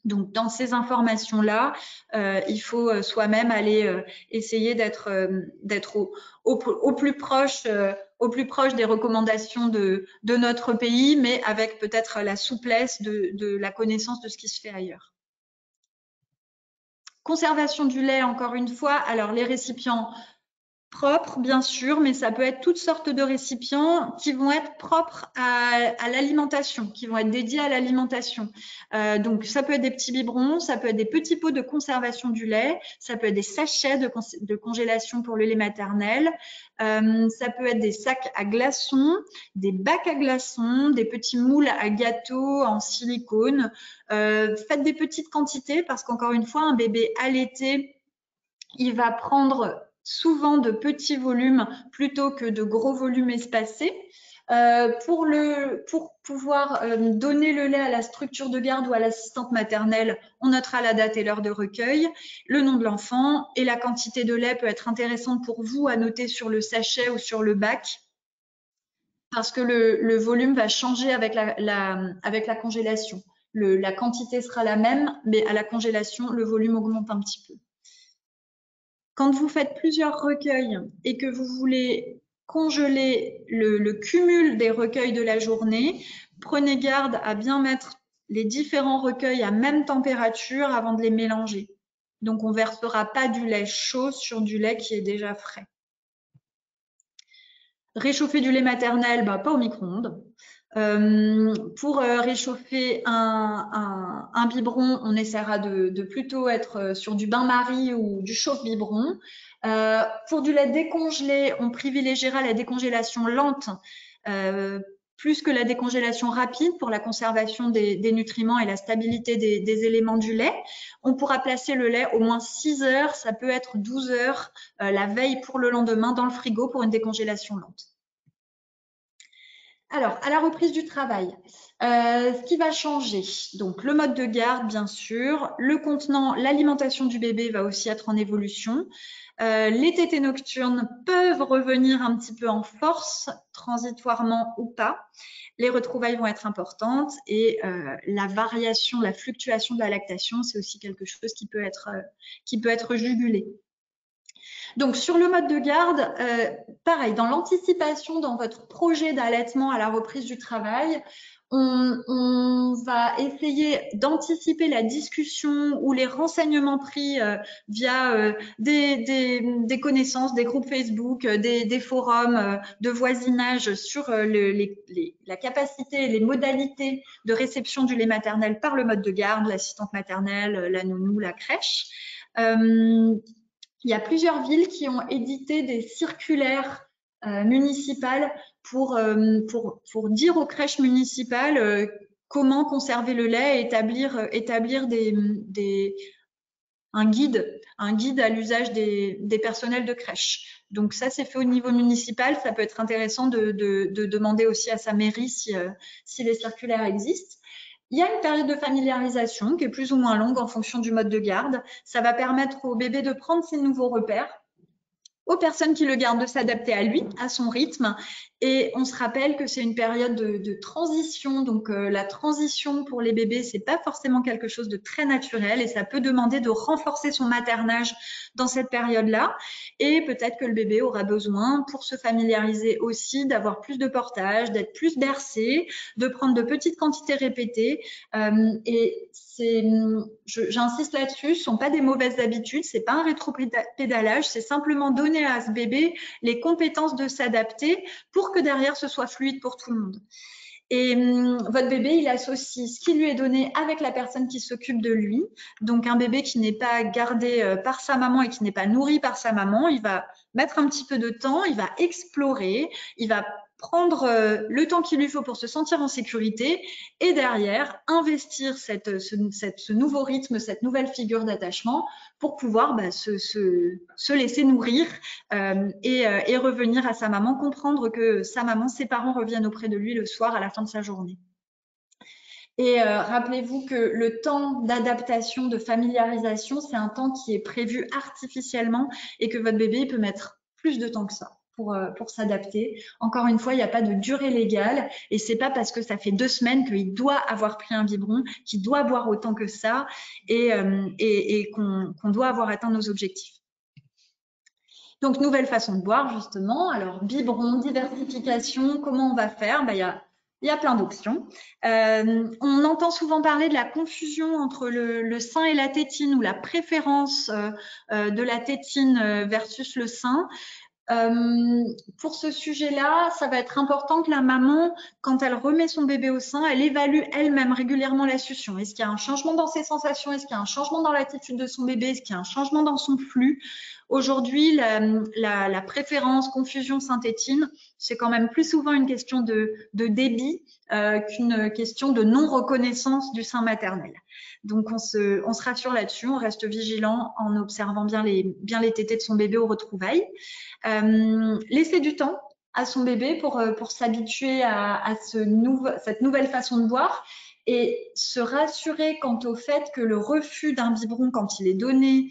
Donc, dans ces informations-là, il faut soi-même aller essayer d'être au plus proche des recommandations de notre pays, mais avec peut-être la souplesse de la connaissance de ce qui se fait ailleurs. Conservation du lait, encore une fois. Alors, les récipients propres, bien sûr, mais ça peut être toutes sortes de récipients qui vont être propres à l'alimentation, qui vont être dédiés à l'alimentation. Donc, ça peut être des petits biberons, ça peut être des petits pots de conservation du lait, ça peut être des sachets de congélation pour le lait maternel, ça peut être des sacs à glaçons, des bacs à glaçons, des petits moules à gâteaux en silicone. Faites des petites quantités parce qu'encore une fois, un bébé allaité, il va prendre souvent de petits volumes plutôt que de gros volumes espacés. Pour pouvoir donner le lait à la structure de garde ou à l'assistante maternelle, on notera la date et l'heure de recueil, le nom de l'enfant et la quantité de lait peut être intéressante pour vous à noter sur le sachet ou sur le bac parce que le volume va changer avec la congélation. La quantité sera la même, mais à la congélation, le volume augmente un petit peu. Quand vous faites plusieurs recueils et que vous voulez congeler le cumul des recueils de la journée, prenez garde à bien mettre les différents recueils à même température avant de les mélanger. Donc, on ne versera pas du lait chaud sur du lait qui est déjà frais. Réchauffer du lait maternel, pas au micro-ondes. Pour réchauffer un biberon, on essaiera de plutôt être sur du bain-marie ou du chauffe-biberon. Pour du lait décongelé, on privilégiera la décongélation lente plus que la décongélation rapide pour la conservation des nutriments et la stabilité des éléments du lait. On pourra placer le lait au moins 6 heures, ça peut être 12 heures la veille pour le lendemain dans le frigo pour une décongélation lente. Alors, à la reprise du travail, ce qui va changer, donc le mode de garde, bien sûr, le contenant, l'alimentation du bébé va aussi être en évolution. Les tétées nocturnes peuvent revenir un petit peu en force, transitoirement ou pas. Les retrouvailles vont être importantes et la variation, la fluctuation de la lactation, c'est aussi quelque chose qui peut être jugulé. Donc, sur le mode de garde, pareil, dans l'anticipation, dans votre projet d'allaitement à la reprise du travail, on va essayer d'anticiper la discussion ou les renseignements pris via des connaissances, des groupes Facebook, des forums de voisinage sur la capacité et les modalités de réception du lait maternel par le mode de garde, l'assistante maternelle, la nounou, la crèche. Il y a plusieurs villes qui ont édité des circulaires municipales pour dire aux crèches municipales comment conserver le lait et établir un guide à l'usage des personnels de crèche. Donc ça, c'est fait au niveau municipal. Ça peut être intéressant de demander aussi à sa mairie si les circulaires existent. Il y a une période de familiarisation qui est plus ou moins longue en fonction du mode de garde. Ça va permettre au bébé de prendre ses nouveaux repères, aux personnes qui le gardent de s'adapter à lui, à son rythme. Et on se rappelle que c'est une période de transition. Donc, la transition pour les bébés, c'est pas forcément quelque chose de très naturel et ça peut demander de renforcer son maternage dans cette période-là. Et peut-être que le bébé aura besoin, pour se familiariser aussi, d'avoir plus de portage, d'être plus bercé, de prendre de petites quantités répétées. Et j'insiste là-dessus, ce sont pas des mauvaises habitudes, c'est pas un rétropédalage, c'est simplement donner à ce bébé les compétences de s'adapter pour que derrière ce soit fluide pour tout le monde. Et votre bébé, il associe ce qui lui est donné avec la personne qui s'occupe de lui. Donc, un bébé qui n'est pas gardé par sa maman et qui n'est pas nourri par sa maman, il va mettre un petit peu de temps, il va explorer, il va prendre le temps qu'il lui faut pour se sentir en sécurité et derrière investir ce nouveau rythme, cette nouvelle figure d'attachement pour pouvoir se laisser nourrir et revenir à sa maman, comprendre que sa maman, ses parents reviennent auprès de lui le soir à la fin de sa journée. Et rappelez-vous que le temps d'adaptation, de familiarisation, c'est un temps qui est prévu artificiellement et que votre bébé peut mettre plus de temps que ça pour s'adapter. Encore une fois, il n'y a pas de durée légale et c'est pas parce que ça fait 2 semaines qu'il doit avoir pris un biberon, qu'il doit boire autant que ça et qu'on doit avoir atteint nos objectifs. Donc, nouvelle façon de boire, justement. Alors, biberon, diversification, comment on va faire? Il y a plein d'options. On entend souvent parler de la confusion entre le sein et la tétine ou la préférence de la tétine versus le sein. Pour ce sujet-là, ça va être important que la maman, quand elle remet son bébé au sein, elle évalue elle-même régulièrement la succion. Est-ce qu'il y a un changement dans ses sensations? Est-ce qu'il y a un changement dans l'attitude de son bébé? Est-ce qu'il y a un changement dans son flux? Aujourd'hui, la préférence confusion sein-tétine, c'est quand même plus souvent une question de débit qu'une question de non-reconnaissance du sein maternel. Donc, on se rassure là-dessus, on reste vigilant en observant bien les tétés de son bébé aux retrouvailles. Laisser du temps à son bébé pour s'habituer à cette nouvelle façon de boire et se rassurer quant au fait que le refus d'un biberon quand il est donné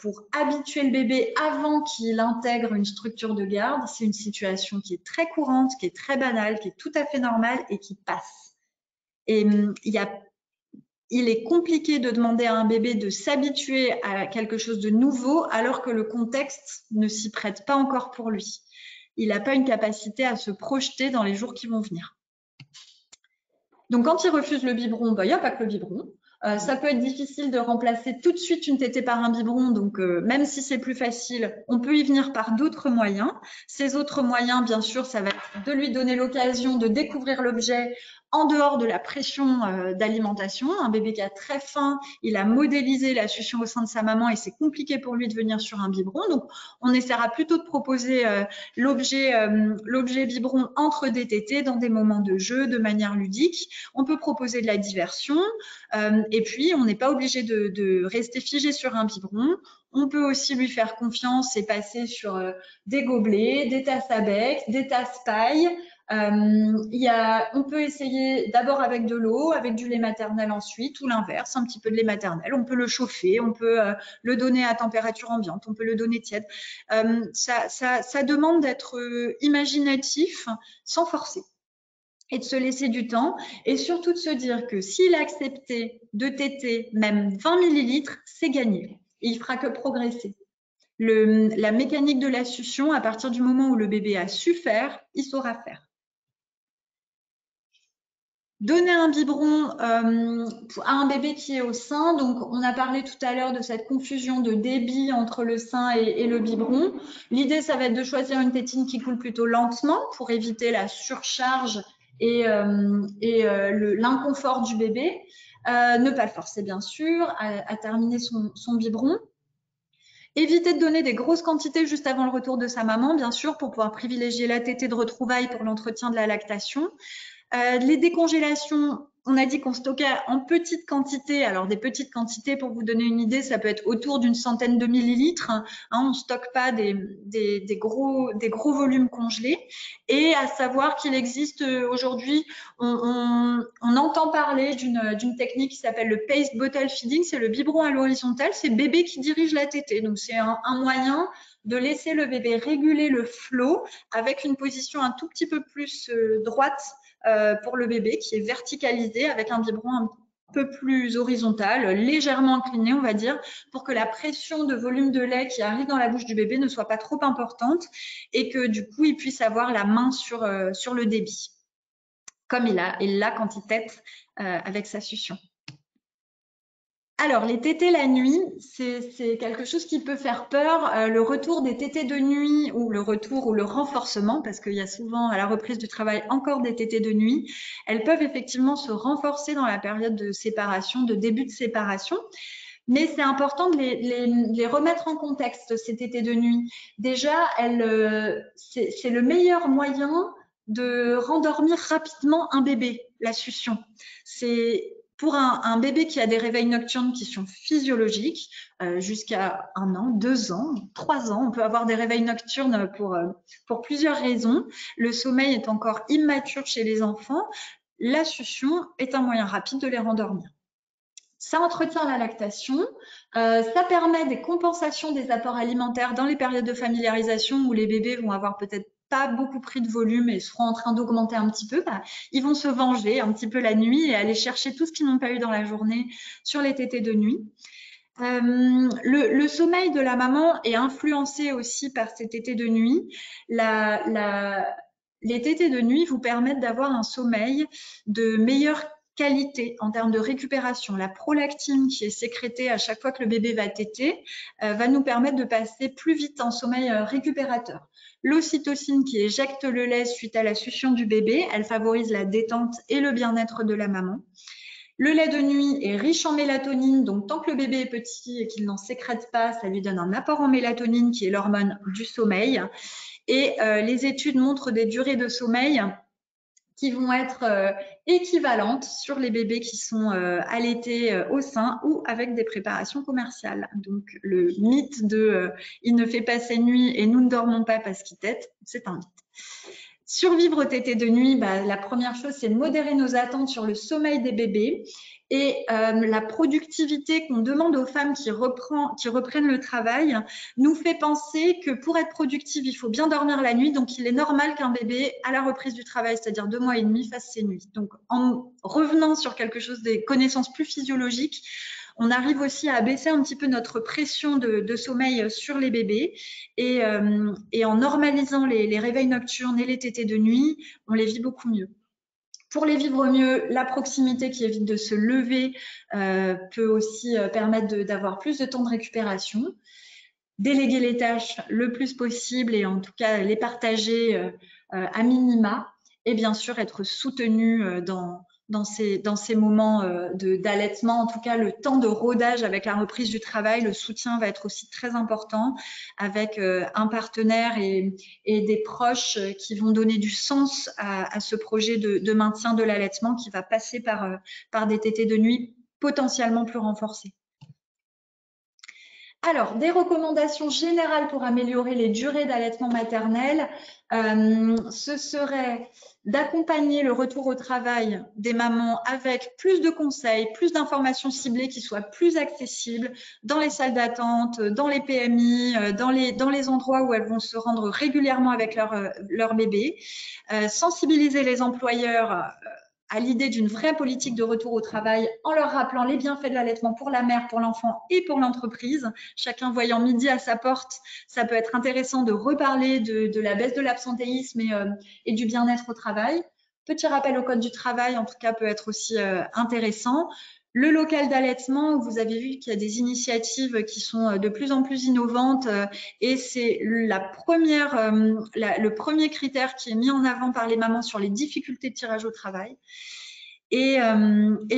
pour habituer le bébé avant qu'il intègre une structure de garde, c'est une situation qui est très courante, qui est très banale, qui est tout à fait normale et qui passe. Et il est compliqué de demander à un bébé de s'habituer à quelque chose de nouveau alors que le contexte ne s'y prête pas encore pour lui. Il n'a pas une capacité à se projeter dans les jours qui vont venir. Donc, quand il refuse le biberon, il n'y a pas que le biberon. Ça peut être difficile de remplacer tout de suite une tétée par un biberon. Donc, même si c'est plus facile, on peut y venir par d'autres moyens. Ces autres moyens, bien sûr, ça va être de lui donner l'occasion de découvrir l'objet en dehors de la pression d'alimentation. Un bébé qui a très faim, il a modélisé la succion au sein de sa maman et c'est compliqué pour lui de venir sur un biberon. Donc, on essaiera plutôt de proposer l'objet biberon entre des tétées dans des moments de jeu, de manière ludique. On peut proposer de la diversion et puis on n'est pas obligé de rester figé sur un biberon. On peut aussi lui faire confiance et passer sur des gobelets, des tasses à bec, des tasses paille. On peut essayer d'abord avec de l'eau, avec du lait maternel ensuite, ou l'inverse, un petit peu de lait maternel. On peut le chauffer, on peut le donner à température ambiante, on peut le donner tiède. Ça demande d'être imaginatif sans forcer et de se laisser du temps et surtout de se dire que s'il a accepté de téter même 20 millilitres, c'est gagné. Et il fera que progresser. La mécanique de la succion, à partir du moment où le bébé a su faire, il saura faire. Donner un biberon à un bébé qui est au sein, donc on a parlé tout à l'heure de cette confusion de débit entre le sein et le biberon. L'idée, ça va être de choisir une tétine qui coule plutôt lentement pour éviter la surcharge et l'inconfort du bébé. Ne pas le forcer, bien sûr, à terminer son biberon. Éviter de donner des grosses quantités juste avant le retour de sa maman, bien sûr, pour pouvoir privilégier la tétée de retrouvailles pour l'entretien de la lactation. Les décongélations, on a dit qu'on stockait en petites quantités. Alors, des petites quantités, pour vous donner une idée, ça peut être autour d'une centaine de millilitres. Hein, on ne stocke pas des gros volumes congelés. Et à savoir qu'il existe aujourd'hui, on entend parler d'une technique qui s'appelle le paced bottle feeding. C'est le biberon à l'horizontale. C'est bébé qui dirige la tétée. Donc, c'est un moyen de laisser le bébé réguler le flot avec une position un tout petit peu plus droite pour le bébé, qui est verticalisé avec un biberon un peu plus horizontal, légèrement incliné, on va dire, pour que la pression de volume de lait qui arrive dans la bouche du bébé ne soit pas trop importante et que du coup, il puisse avoir la main sur le débit, comme il l'a quand il tète avec sa succion. Alors, les tétées la nuit, c'est quelque chose qui peut faire peur. Le retour des tétées de nuit ou le retour ou le renforcement, parce qu'il y a souvent à la reprise du travail encore des tétées de nuit, elles peuvent effectivement se renforcer dans la période de séparation, de début de séparation. Mais c'est important de les remettre en contexte, ces tétées de nuit. Déjà, c'est le meilleur moyen de rendormir rapidement un bébé, la succion. C'est pour un bébé qui a des réveils nocturnes qui sont physiologiques, jusqu'à 1 an, 2 ans, 3 ans, on peut avoir des réveils nocturnes pour plusieurs raisons. Le sommeil est encore immature chez les enfants. La succion est un moyen rapide de les rendormir. Ça entretient la lactation, ça permet des compensations des apports alimentaires dans les périodes de familiarisation où les bébés vont avoir peut-être pas beaucoup pris de volume et seront en train d'augmenter un petit peu. Ils vont se venger un petit peu la nuit et aller chercher tout ce qu'ils n'ont pas eu dans la journée sur les tétées de nuit. Le sommeil de la maman est influencé aussi par ces tétées de nuit. Les tétées de nuit vous permettent d'avoir un sommeil de meilleure qualité en termes de récupération. La prolactine qui est sécrétée à chaque fois que le bébé va téter va nous permettre de passer plus vite en sommeil récupérateur. L'ocytocine qui éjecte le lait suite à la succion du bébé, elle favorise la détente et le bien-être de la maman. Le lait de nuit est riche en mélatonine, donc tant que le bébé est petit et qu'il n'en sécrète pas, ça lui donne un apport en mélatonine qui est l'hormone du sommeil. Et les études montrent des durées de sommeil qui vont être équivalentes sur les bébés qui sont allaités au sein ou avec des préparations commerciales. Donc le mythe de il ne fait pas ses nuits et nous ne dormons pas parce qu'il tète, c'est un mythe. Survivre aux tétées de nuit, la première chose, c'est de modérer nos attentes sur le sommeil des bébés et la productivité qu'on demande aux femmes qui reprennent le travail nous fait penser que pour être productive, il faut bien dormir la nuit. Donc, il est normal qu'un bébé, à la reprise du travail, c'est-à-dire 2 mois et demi, fasse ses nuits. Donc, en revenant sur quelque chose des connaissances plus physiologiques, on arrive aussi à abaisser un petit peu notre pression de sommeil sur les bébés et en normalisant les réveils nocturnes et les tétées de nuit, on les vit beaucoup mieux. Pour les vivre mieux, la proximité qui évite de se lever peut aussi permettre d'avoir plus de temps de récupération. Déléguer les tâches le plus possible et en tout cas les partager à minima et bien sûr être soutenu dans ces moments d'allaitement. En tout cas, le temps de rodage avec la reprise du travail, le soutien va être aussi très important avec un partenaire et des proches qui vont donner du sens à ce projet de maintien de l'allaitement qui va passer par des tétées de nuit potentiellement plus renforcées. Alors, des recommandations générales pour améliorer les durées d'allaitement maternel, ce serait d'accompagner le retour au travail des mamans avec plus de conseils, plus d'informations ciblées qui soient plus accessibles dans les salles d'attente, dans les PMI, dans les endroits où elles vont se rendre régulièrement avec leur bébé, sensibiliser les employeurs à l'idée d'une vraie politique de retour au travail en leur rappelant les bienfaits de l'allaitement pour la mère, pour l'enfant et pour l'entreprise. Chacun voyant midi à sa porte, ça peut être intéressant de reparler de la baisse de l'absentéisme et du bien-être au travail. Petit rappel au code du travail, en tout cas, peut être aussi intéressant. Le local d'allaitement, vous avez vu qu'il y a des initiatives qui sont de plus en plus innovantes et c'est le premier critère qui est mis en avant par les mamans sur les difficultés de tirage au travail. Et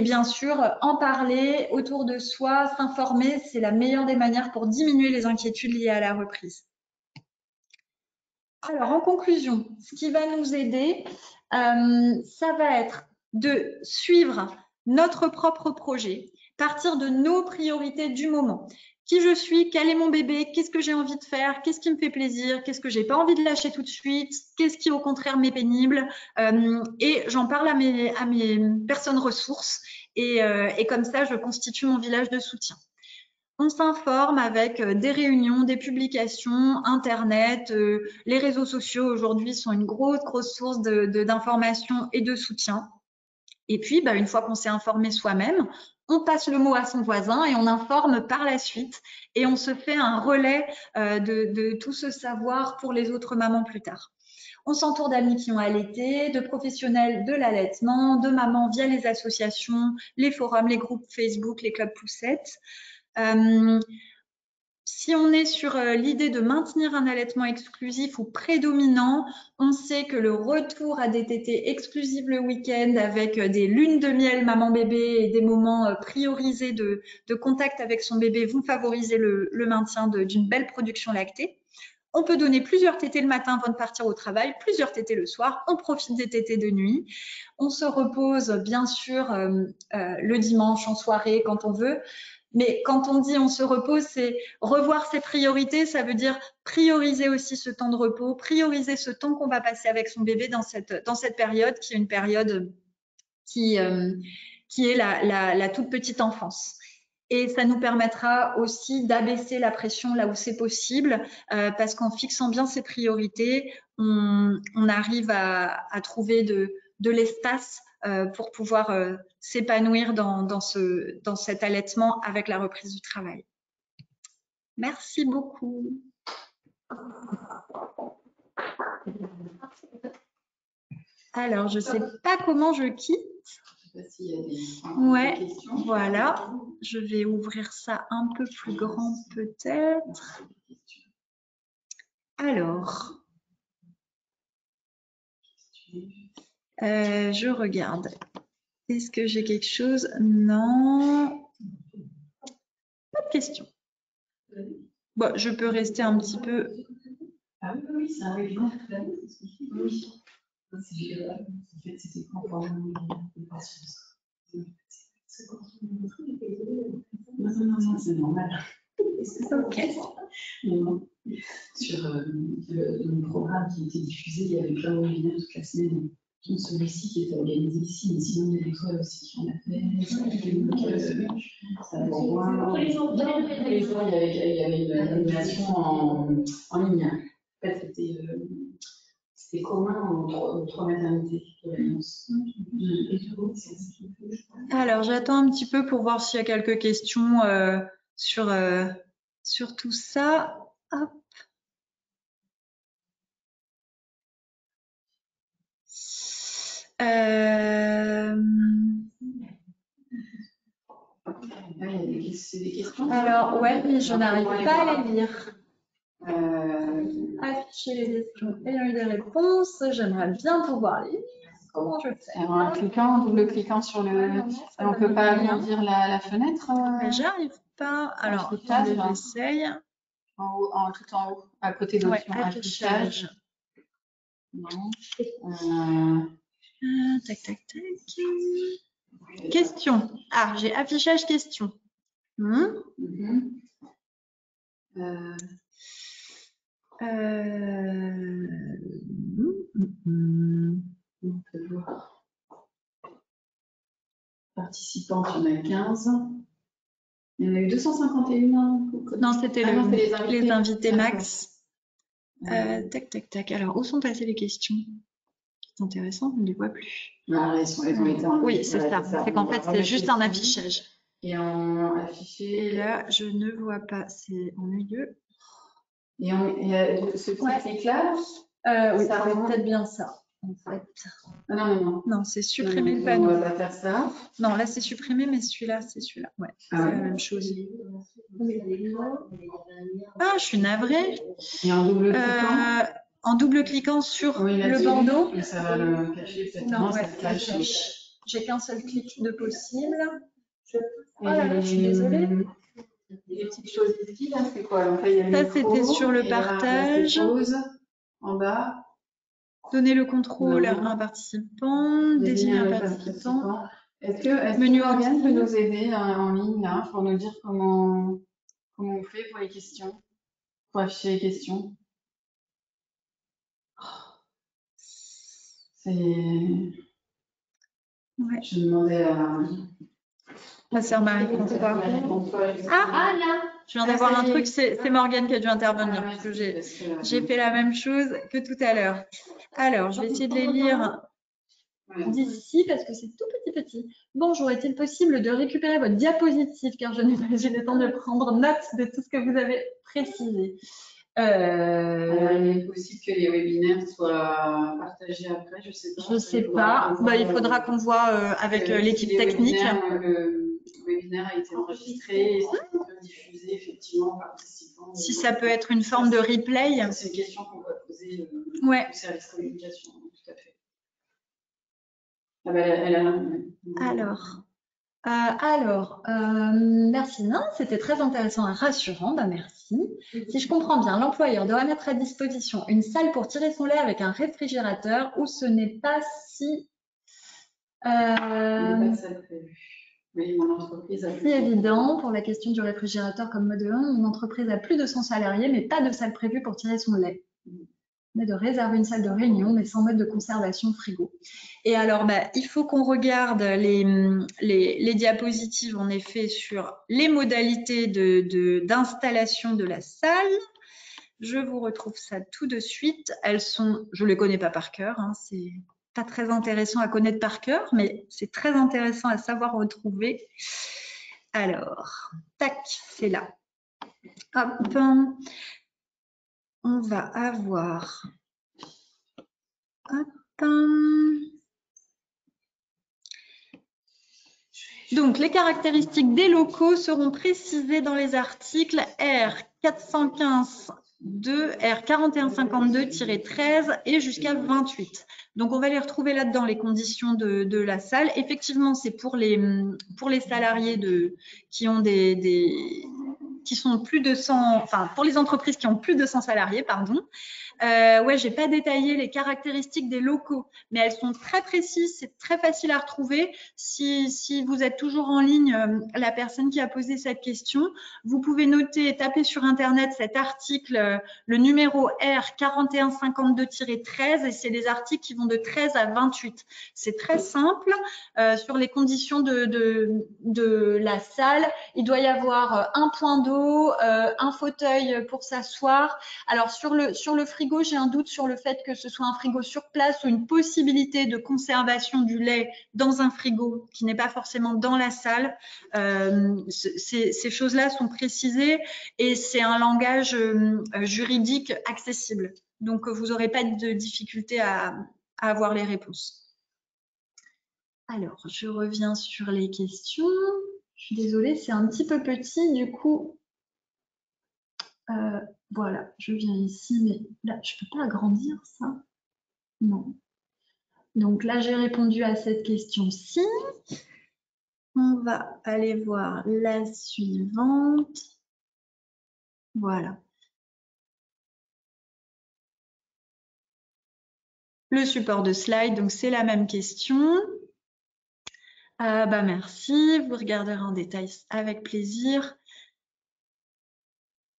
bien sûr, en parler autour de soi, s'informer, c'est la meilleure des manières pour diminuer les inquiétudes liées à la reprise. Alors, en conclusion, ce qui va nous aider, ça va être de suivre notre propre projet, partir de nos priorités du moment. Qui je suis, quel est mon bébé, qu'est-ce que j'ai envie de faire, qu'est-ce qui me fait plaisir, qu'est-ce que j'ai pas envie de lâcher tout de suite, qu'est-ce qui au contraire m'est pénible, et j'en parle à mes personnes ressources, et comme ça je constitue mon village de soutien. On s'informe avec des réunions, des publications, Internet, les réseaux sociaux aujourd'hui sont une grosse source d'information et de soutien. Et puis, une fois qu'on s'est informé soi-même, on passe le mot à son voisin et on informe par la suite. Et on se fait un relais de tout ce savoir pour les autres mamans plus tard. On s'entoure d'amis qui ont allaité, de professionnels de l'allaitement, de mamans via les associations, les forums, les groupes Facebook, les clubs poussettes. Si on est sur l'idée de maintenir un allaitement exclusif ou prédominant, on sait que le retour à des tétées exclusives le week-end avec des lunes de miel maman-bébé et des moments priorisés de contact avec son bébé vont favoriser le maintien d'une belle production lactée. On peut donner plusieurs tétées le matin avant de partir au travail, plusieurs tétées le soir. On profite des tétées de nuit. On se repose bien sûr le dimanche en soirée quand on veut. Mais quand on dit on se repose, c'est revoir ses priorités. Ça veut dire prioriser aussi ce temps de repos, prioriser ce temps qu'on va passer avec son bébé dans cette période qui est une période qui est la toute petite enfance. Et ça nous permettra aussi d'abaisser la pression là où c'est possible, parce qu'en fixant bien ses priorités, on arrive à trouver de l'espace pour pouvoir s'épanouir dans cet allaitement avec la reprise du travail. Merci beaucoup. Alors, je ne sais pas comment je quitte. Ouais, voilà. Je vais ouvrir ça un peu plus grand peut-être. Alors, je regarde. Est-ce que j'ai quelque chose? Non. Pas de question. Bon, je peux rester un petit peu. Ah oui, ça arrive. Oui. En fait, c'était pour des patience. Non, c'est normal. Ok. Sur le programme qui était diffusé, il y avait plein de webinaires toute la semaine. Celui-ci qui était organisé ici, mais sinon il y avait toi aussi qui en a fait. Il y avait une animation en ligne. En fait, c'était commun aux trois maternités de l'annonce. Alors, j'attends un petit peu pour voir s'il y a quelques questions sur tout ça. Hop. C'est des questions. Alors, ouais, mais je n'arrive pas à les lire. Afficher les questions ayant eu des réponses. J'aimerais bien pouvoir les lire. Comment je fais? En double-cliquant sur le. On ne peut pas agrandir la fenêtre. J'arrive pas. Alors, j'essaye. Tout en haut, à côté d'option affichage. Non. Tac, tac, tac. Question. Ah, j'ai affichage question. On peut voir. Participants, il y en a 15. Il y en a eu 251. Non, c'était les invités max. Tac, tac, tac. Alors, où sont passées les questions? C'est intéressant, on ne les voit plus. Oui, c'est ça. C'est qu'en fait, c'est juste un affichage. Et en affiché. Et là, je ne vois pas. C'est en milieu. Et ce petit clic-là, oui, ça va peut-être bien ça, en fait. Ah non. Non, c'est supprimer le panneau. On va pas faire ça. Non, là, c'est supprimé, mais celui-là, c'est celui-là. Ouais, c'est la même chose. Ah, je suis navrée. Et en double-cliquant en double-cliquant sur le bandeau. Ça va le cacher peut-être. Non, ouais, ça cache. j'ai qu'un seul clic de possible. Oh là là, je suis désolée. Les petites choses ici, là, c'est quoi? Donc là, il y a le Ça, micro, c'était sur le et là, partage. c'est pause, en bas. Donner le contrôle à un participant, désigner un participant. Est-ce que Morgane peut nous aider en ligne, là, pour nous dire comment on fait pour les questions, pour afficher les questions? C'est... Ouais. Je demandais à... Ma sœur Marie-François. Ah là, je viens d'avoir un truc, c'est Morgane qui a dû intervenir, parce que j'ai fait la même chose que tout à l'heure. Alors, je vais essayer de les lire d'ici, parce que c'est tout petit. Bonjour, est-il possible de récupérer votre diapositive, car je n'ai pas eu le temps de prendre note de tout ce que vous avez précisé. Alors, il est possible que les webinaires soient partagés après, je sais pas. Je sais pas. Bah, il faudra qu'on voit avec l'équipe technique. Le webinaire a été enregistré et c'est diffusé effectivement aux participants. Si ça peut être une forme de replay. C'est une question qu'on va poser au service communication, tout à fait. Ah bah, elle a... Alors, merci. Non, c'était très intéressant et rassurant. Bah, merci. Si je comprends bien, l'employeur doit mettre à disposition une salle pour tirer son lait avec un réfrigérateur où ce n'est pas si... Il n'y a pas de salle prévue. Oui, mon entreprise a... C'est évident pour la question du réfrigérateur comme mode 1. Une entreprise a plus de 100 salariés, mais pas de salle prévue pour tirer son lait. Mais de réserver une salle de réunion, mais sans mode de conservation frigo. Et alors, bah, il faut qu'on regarde les diapositives, en effet, sur les modalités d'installation de la salle. Je vous retrouve ça tout de suite. Elles sont, je ne les connais pas par cœur, hein, c'est pas très intéressant à connaître par cœur, mais c'est très intéressant à savoir retrouver. Alors, tac, c'est là. Hop. On va avoir... Hop. Donc, les caractéristiques des locaux seront précisées dans les articles R415-2, R4152-13 et jusqu'à 28. Donc, on va les retrouver là-dedans, les conditions de la salle. Effectivement, c'est pour les salariés qui ont qui sont plus de 100, enfin, pour les entreprises qui ont plus de 100 salariés, pardon. Ouais, j'ai pas détaillé les caractéristiques des locaux, mais elles sont très précises, c'est très facile à retrouver. Si vous êtes toujours en ligne, la personne qui a posé cette question, vous pouvez noter, taper sur Internet cet article, le numéro R4152-13, et c'est des articles qui vont de 13 à 28. C'est très simple. Sur les conditions de la salle, il doit y avoir un point d'eau, un fauteuil pour s'asseoir. Alors, sur le frigo, j'ai un doute sur le fait que ce soit un frigo sur place ou une possibilité de conservation du lait dans un frigo qui n'est pas forcément dans la salle. Ces choses-là sont précisées et c'est un langage juridique accessible. Donc, vous n'aurez pas de difficulté à avoir les réponses. Alors, je reviens sur les questions. Je suis désolée, c'est un petit peu petit, du coup... voilà, je viens ici, mais là, je ne peux pas agrandir ça. Non. Donc là, j'ai répondu à cette question-ci. On va aller voir la suivante. Voilà. Le support de slide, donc c'est la même question. Bah merci, vous regarderez en détail avec plaisir.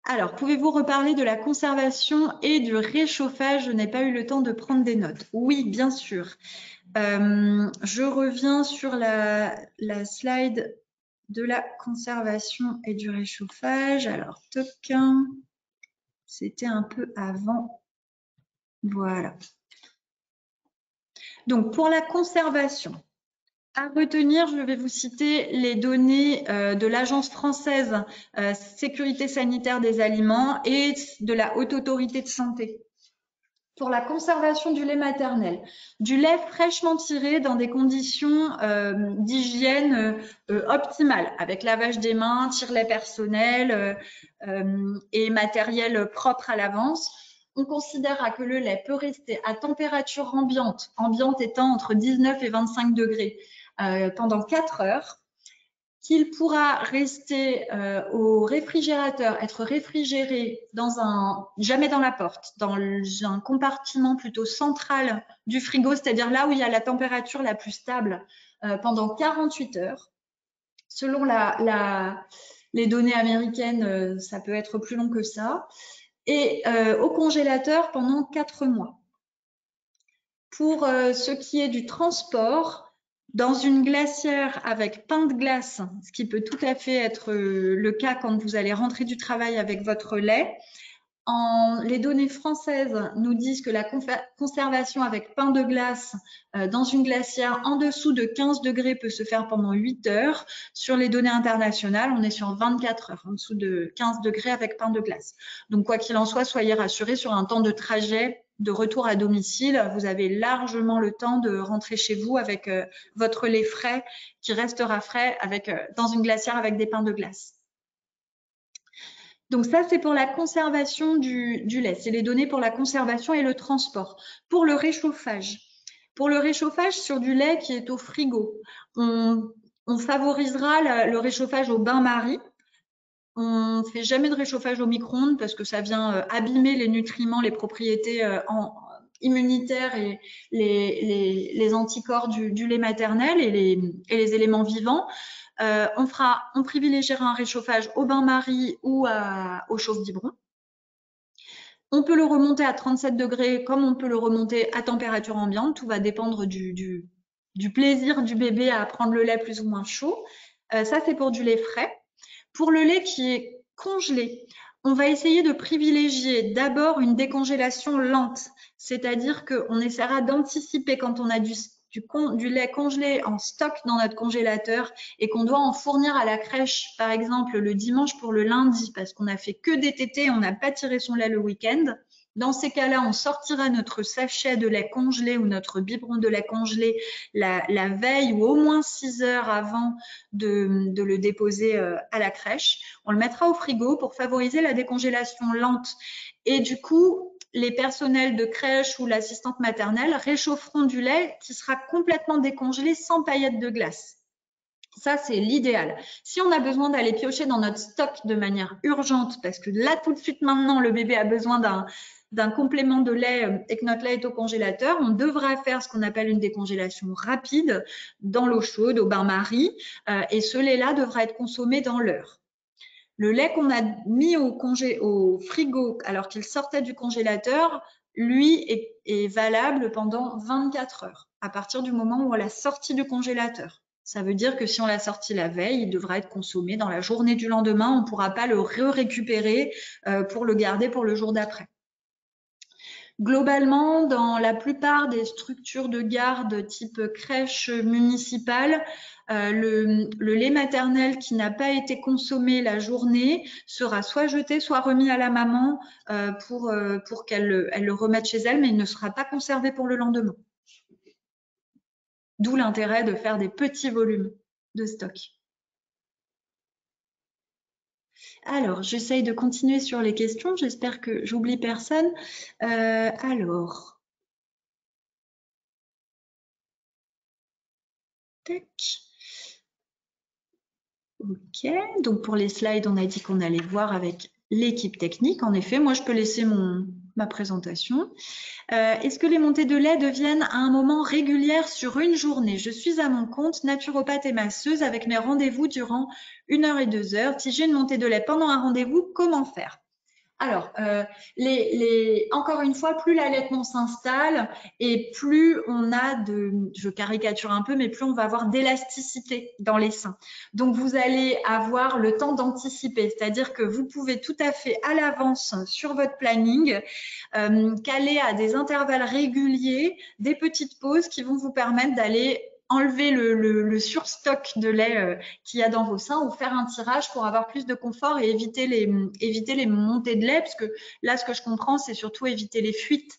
Alors, pouvez-vous reparler de la conservation et du réchauffage? Je n'ai pas eu le temps de prendre des notes. Oui, bien sûr. Je reviens sur la slide de la conservation et du réchauffage. Alors, toc, c'était un peu avant. Voilà. Donc, pour la conservation, à retenir, je vais vous citer les données de l'Agence française sécurité sanitaire des aliments et de la Haute Autorité de santé. Pour la conservation du lait maternel, du lait fraîchement tiré dans des conditions d'hygiène optimales, avec lavage des mains, tire-lait personnel et matériel propre à l'avance. On considérera que le lait peut rester à température ambiante, ambiante étant entre 19 et 25 degrés, pendant 4 heures, qu'il pourra rester au réfrigérateur, être réfrigéré jamais dans la porte, dans un compartiment plutôt central du frigo, c'est-à-dire là où il y a la température la plus stable pendant 48 heures. Selon les données américaines, ça peut être plus long que ça. Et au congélateur pendant 4 mois. Pour ce qui est du transport, dans une glacière avec pain de glace, ce qui peut tout à fait être le cas quand vous allez rentrer du travail avec votre lait, les données françaises nous disent que la conservation avec pain de glace dans une glacière en dessous de 15 degrés peut se faire pendant 8 heures. Sur les données internationales, on est sur 24 heures en dessous de 15 degrés avec pain de glace. Donc, quoi qu'il en soit, soyez rassurés sur un temps de trajet de retour à domicile. Vous avez largement le temps de rentrer chez vous avec votre lait frais qui restera frais dans une glacière avec des pains de glace. Donc ça, c'est pour la conservation du lait. C'est les données pour la conservation et le transport. Pour le réchauffage. Pour le réchauffage sur du lait qui est au frigo, on favorisera le réchauffage au bain-marie. On ne fait jamais de réchauffage au micro-ondes parce que ça vient abîmer les nutriments, les propriétés immunitaires et les anticorps du lait maternel et les éléments vivants. On privilégiera un réchauffage au bain-marie ou au chauffe-biberon. On peut le remonter à 37 degrés comme on peut le remonter à température ambiante. Tout va dépendre du plaisir du bébé à prendre le lait plus ou moins chaud. Ça, c'est pour du lait frais. Pour le lait qui est congelé, on va essayer de privilégier d'abord une décongélation lente, c'est-à-dire qu'on essaiera d'anticiper quand on a du lait congelé en stock dans notre congélateur et qu'on doit en fournir à la crèche, par exemple, le dimanche pour le lundi, parce qu'on a fait que des tétés, on n'a pas tiré son lait le week-end. Dans ces cas-là, on sortira notre sachet de lait congelé ou notre biberon de lait congelé la veille ou au moins 6 heures avant de le déposer à la crèche. On le mettra au frigo pour favoriser la décongélation lente. Et du coup, les personnels de crèche ou l'assistante maternelle réchaufferont du lait qui sera complètement décongelé sans paillettes de glace. Ça, c'est l'idéal. Si on a besoin d'aller piocher dans notre stock de manière urgente, parce que là, tout de suite, maintenant, le bébé a besoin d'un complément de lait et que notre lait est au congélateur, on devra faire ce qu'on appelle une décongélation rapide dans l'eau chaude, au bain-marie, et ce lait-là devra être consommé dans l'heure. Le lait qu'on a mis au frigo alors qu'il sortait du congélateur, lui est valable pendant 24 heures, à partir du moment où on l'a sorti du congélateur. Ça veut dire que si on l'a sorti la veille, il devra être consommé dans la journée du lendemain. On ne pourra pas le récupérer pour le garder pour le jour d'après. Globalement, dans la plupart des structures de garde type crèche municipale, le lait maternel qui n'a pas été consommé la journée sera soit jeté, soit remis à la maman pour qu'elle le remette chez elle, mais il ne sera pas conservé pour le lendemain. D'où l'intérêt de faire des petits volumes de stock. Alors, j'essaye de continuer sur les questions. J'espère que j'oublie personne. Alors. Tac. OK. Donc, pour les slides, on a dit qu'on allait voir avec l'équipe technique. En effet, moi, je peux laisser ma présentation. Est-ce que les montées de lait deviennent à un moment régulières sur une journée? Je suis à mon compte, naturopathe et masseuse, avec mes rendez-vous durant 1 heure et 2 heures. Si j'ai une montée de lait pendant un rendez-vous, comment faire? Alors, encore une fois, plus l'allaitement s'installe et plus on a je caricature un peu, mais plus on va avoir d'élasticité dans les seins. Donc, vous allez avoir le temps d'anticiper, c'est-à-dire que vous pouvez tout à fait à l'avance sur votre planning caler à des intervalles réguliers des petites pauses qui vont vous permettre d'aller enlever le surstock de lait qu'il y a dans vos seins ou faire un tirage pour avoir plus de confort et éviter les montées de lait, parce que là, ce que je comprends, c'est surtout éviter les fuites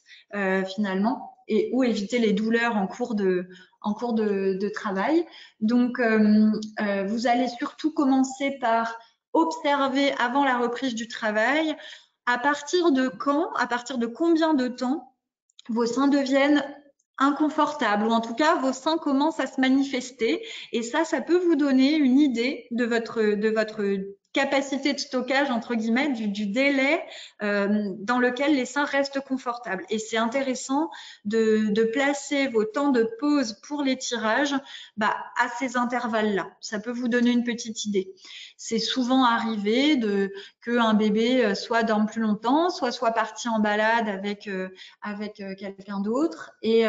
finalement ou éviter les douleurs en cours de travail. Donc, vous allez surtout commencer par observer avant la reprise du travail à partir de combien de temps vos seins deviennent inconfortable, ou en tout cas vos seins commencent à se manifester, et ça peut vous donner une idée de votre capacité de stockage, entre guillemets, du délai dans lequel les seins restent confortables. Et c'est intéressant de placer vos temps de pause pour l'étirage à ces intervalles-là. Ça peut vous donner une petite idée. C'est souvent arrivé qu'un bébé soit dorme plus longtemps, soit parti en balade avec quelqu'un d'autre, et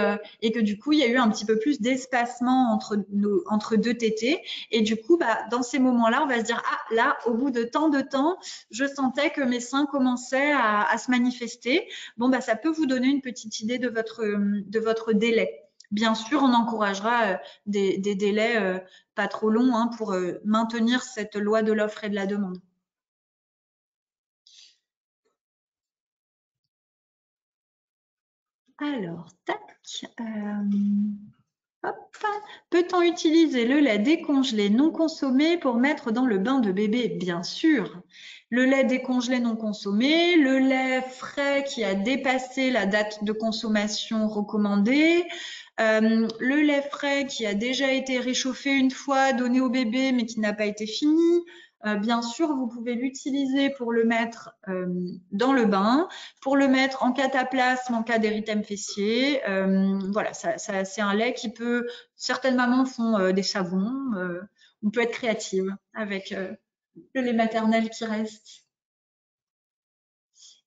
que du coup, il y a eu un petit peu plus d'espacement entre deux tétés. Et du coup, dans ces moments-là, on va se dire, ah, là, au bout de tant de temps, je sentais que mes seins commençaient à se manifester. Bon, ça peut vous donner une petite idée de votre délai. Bien sûr, on encouragera des délais pas trop longs pour maintenir cette loi de l'offre et de la demande. Alors, tac. Peut-on utiliser le lait décongelé non consommé pour mettre dans le bain de bébé? Bien sûr. Le lait décongelé non consommé, le lait frais qui a dépassé la date de consommation recommandée, le lait frais qui a déjà été réchauffé une fois, donné au bébé mais qui n'a pas été fini. Bien sûr, vous pouvez l'utiliser pour le mettre dans le bain, pour le mettre en cataplasme en cas d'érythème fessier. Voilà, c'est un lait qui peut… Certaines mamans font des savons. On peut être créative avec le lait maternel qui reste.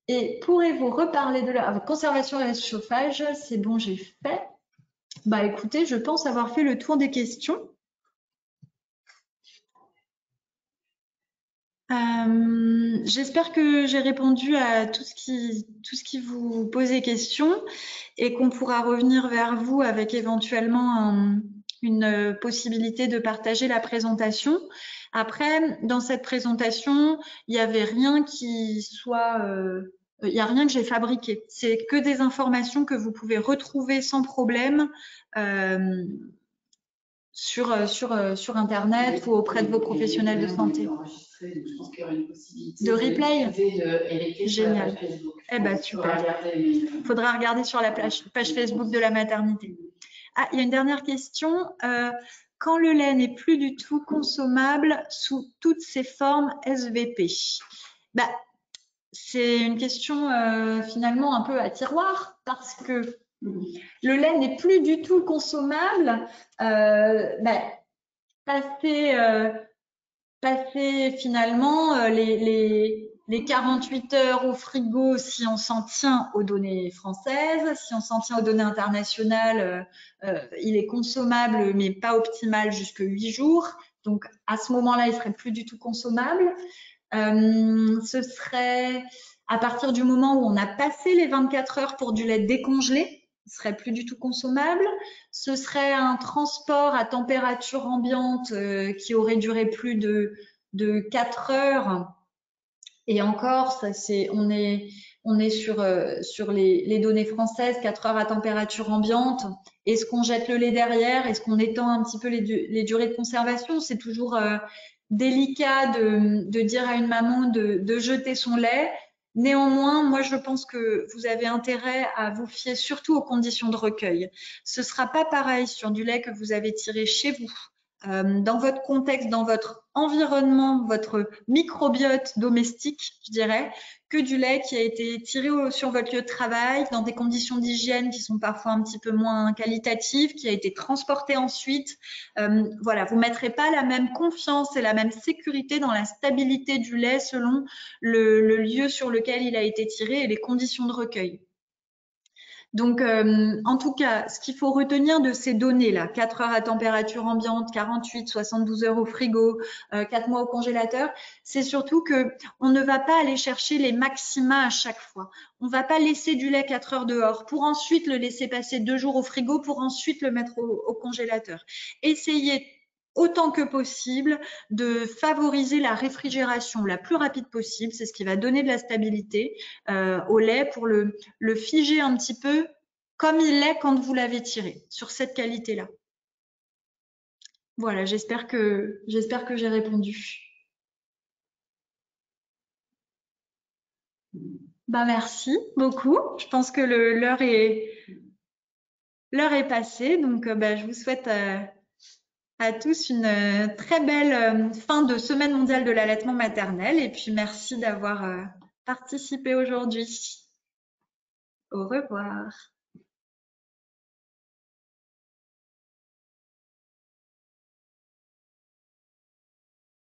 Et pourrez-vous reparler de la conservation et réchauffage? C'est bon, j'ai fait. Écoutez, je pense avoir fait le tour des questions. J'espère que j'ai répondu à tout ce qui vous posait question, et qu'on pourra revenir vers vous avec éventuellement une possibilité de partager la présentation. Après, dans cette présentation, il n'y avait rien qui soit… il n'y a rien que j'ai fabriqué. C'est que des informations que vous pouvez retrouver sans problème sur Internet ou auprès de vos professionnels de santé. Je pense qu'il y aura une possibilité de replay. Génial. Super. Il faudra regarder sur la page Facebook de la maternité. Ah, il y a une dernière question. Quand le lait n'est plus du tout consommable sous toutes ses formes SVP? C'est une question finalement un peu à tiroir, parce que le lait n'est plus du tout consommable. Passer finalement les 48 heures au frigo, si on s'en tient aux données françaises. Si on s'en tient aux données internationales, il est consommable mais pas optimal jusque 8 jours. Donc à ce moment-là, il serait plus du tout consommable. Ce serait à partir du moment où on a passé les 24 heures pour du lait décongelé, il serait plus du tout consommable. Ce serait un transport à température ambiante qui aurait duré plus de 4 heures. Et encore, on est sur les données françaises, 4 heures à température ambiante. Est-ce qu'on jette le lait derrière? Est-ce qu'on étend un petit peu les durées de conservation? C'est toujours délicat de dire à une maman de jeter son lait. Néanmoins, moi, je pense que vous avez intérêt à vous fier surtout aux conditions de recueil. Ce ne sera pas pareil sur du lait que vous avez tiré chez vous, dans votre contexte, dans votre environnement, votre microbiote domestique, je dirais, que du lait qui a été tiré sur votre lieu de travail, dans des conditions d'hygiène qui sont parfois un petit peu moins qualitatives, qui a été transporté ensuite. Voilà, vous ne mettrez pas la même confiance et la même sécurité dans la stabilité du lait selon le lieu sur lequel il a été tiré et les conditions de recueil. Donc, en tout cas, ce qu'il faut retenir de ces données-là, 4 heures à température ambiante, 48, 72 heures au frigo, 4 mois au congélateur, c'est surtout que on ne va pas aller chercher les maxima à chaque fois. On ne va pas laisser du lait 4 heures dehors pour ensuite le laisser passer 2 jours au frigo pour ensuite le mettre au congélateur. Essayez autant que possible de favoriser la réfrigération la plus rapide possible. C'est ce qui va donner de la stabilité au lait pour le figer un petit peu comme il est quand vous l'avez tiré, sur cette qualité-là. Voilà, j'espère que j'ai répondu. Merci beaucoup. Je pense que l'heure l'heure est passée, donc je vous souhaite à tous une très belle fin de semaine mondiale de l'allaitement maternel et puis merci d'avoir participé aujourd'hui. Au revoir.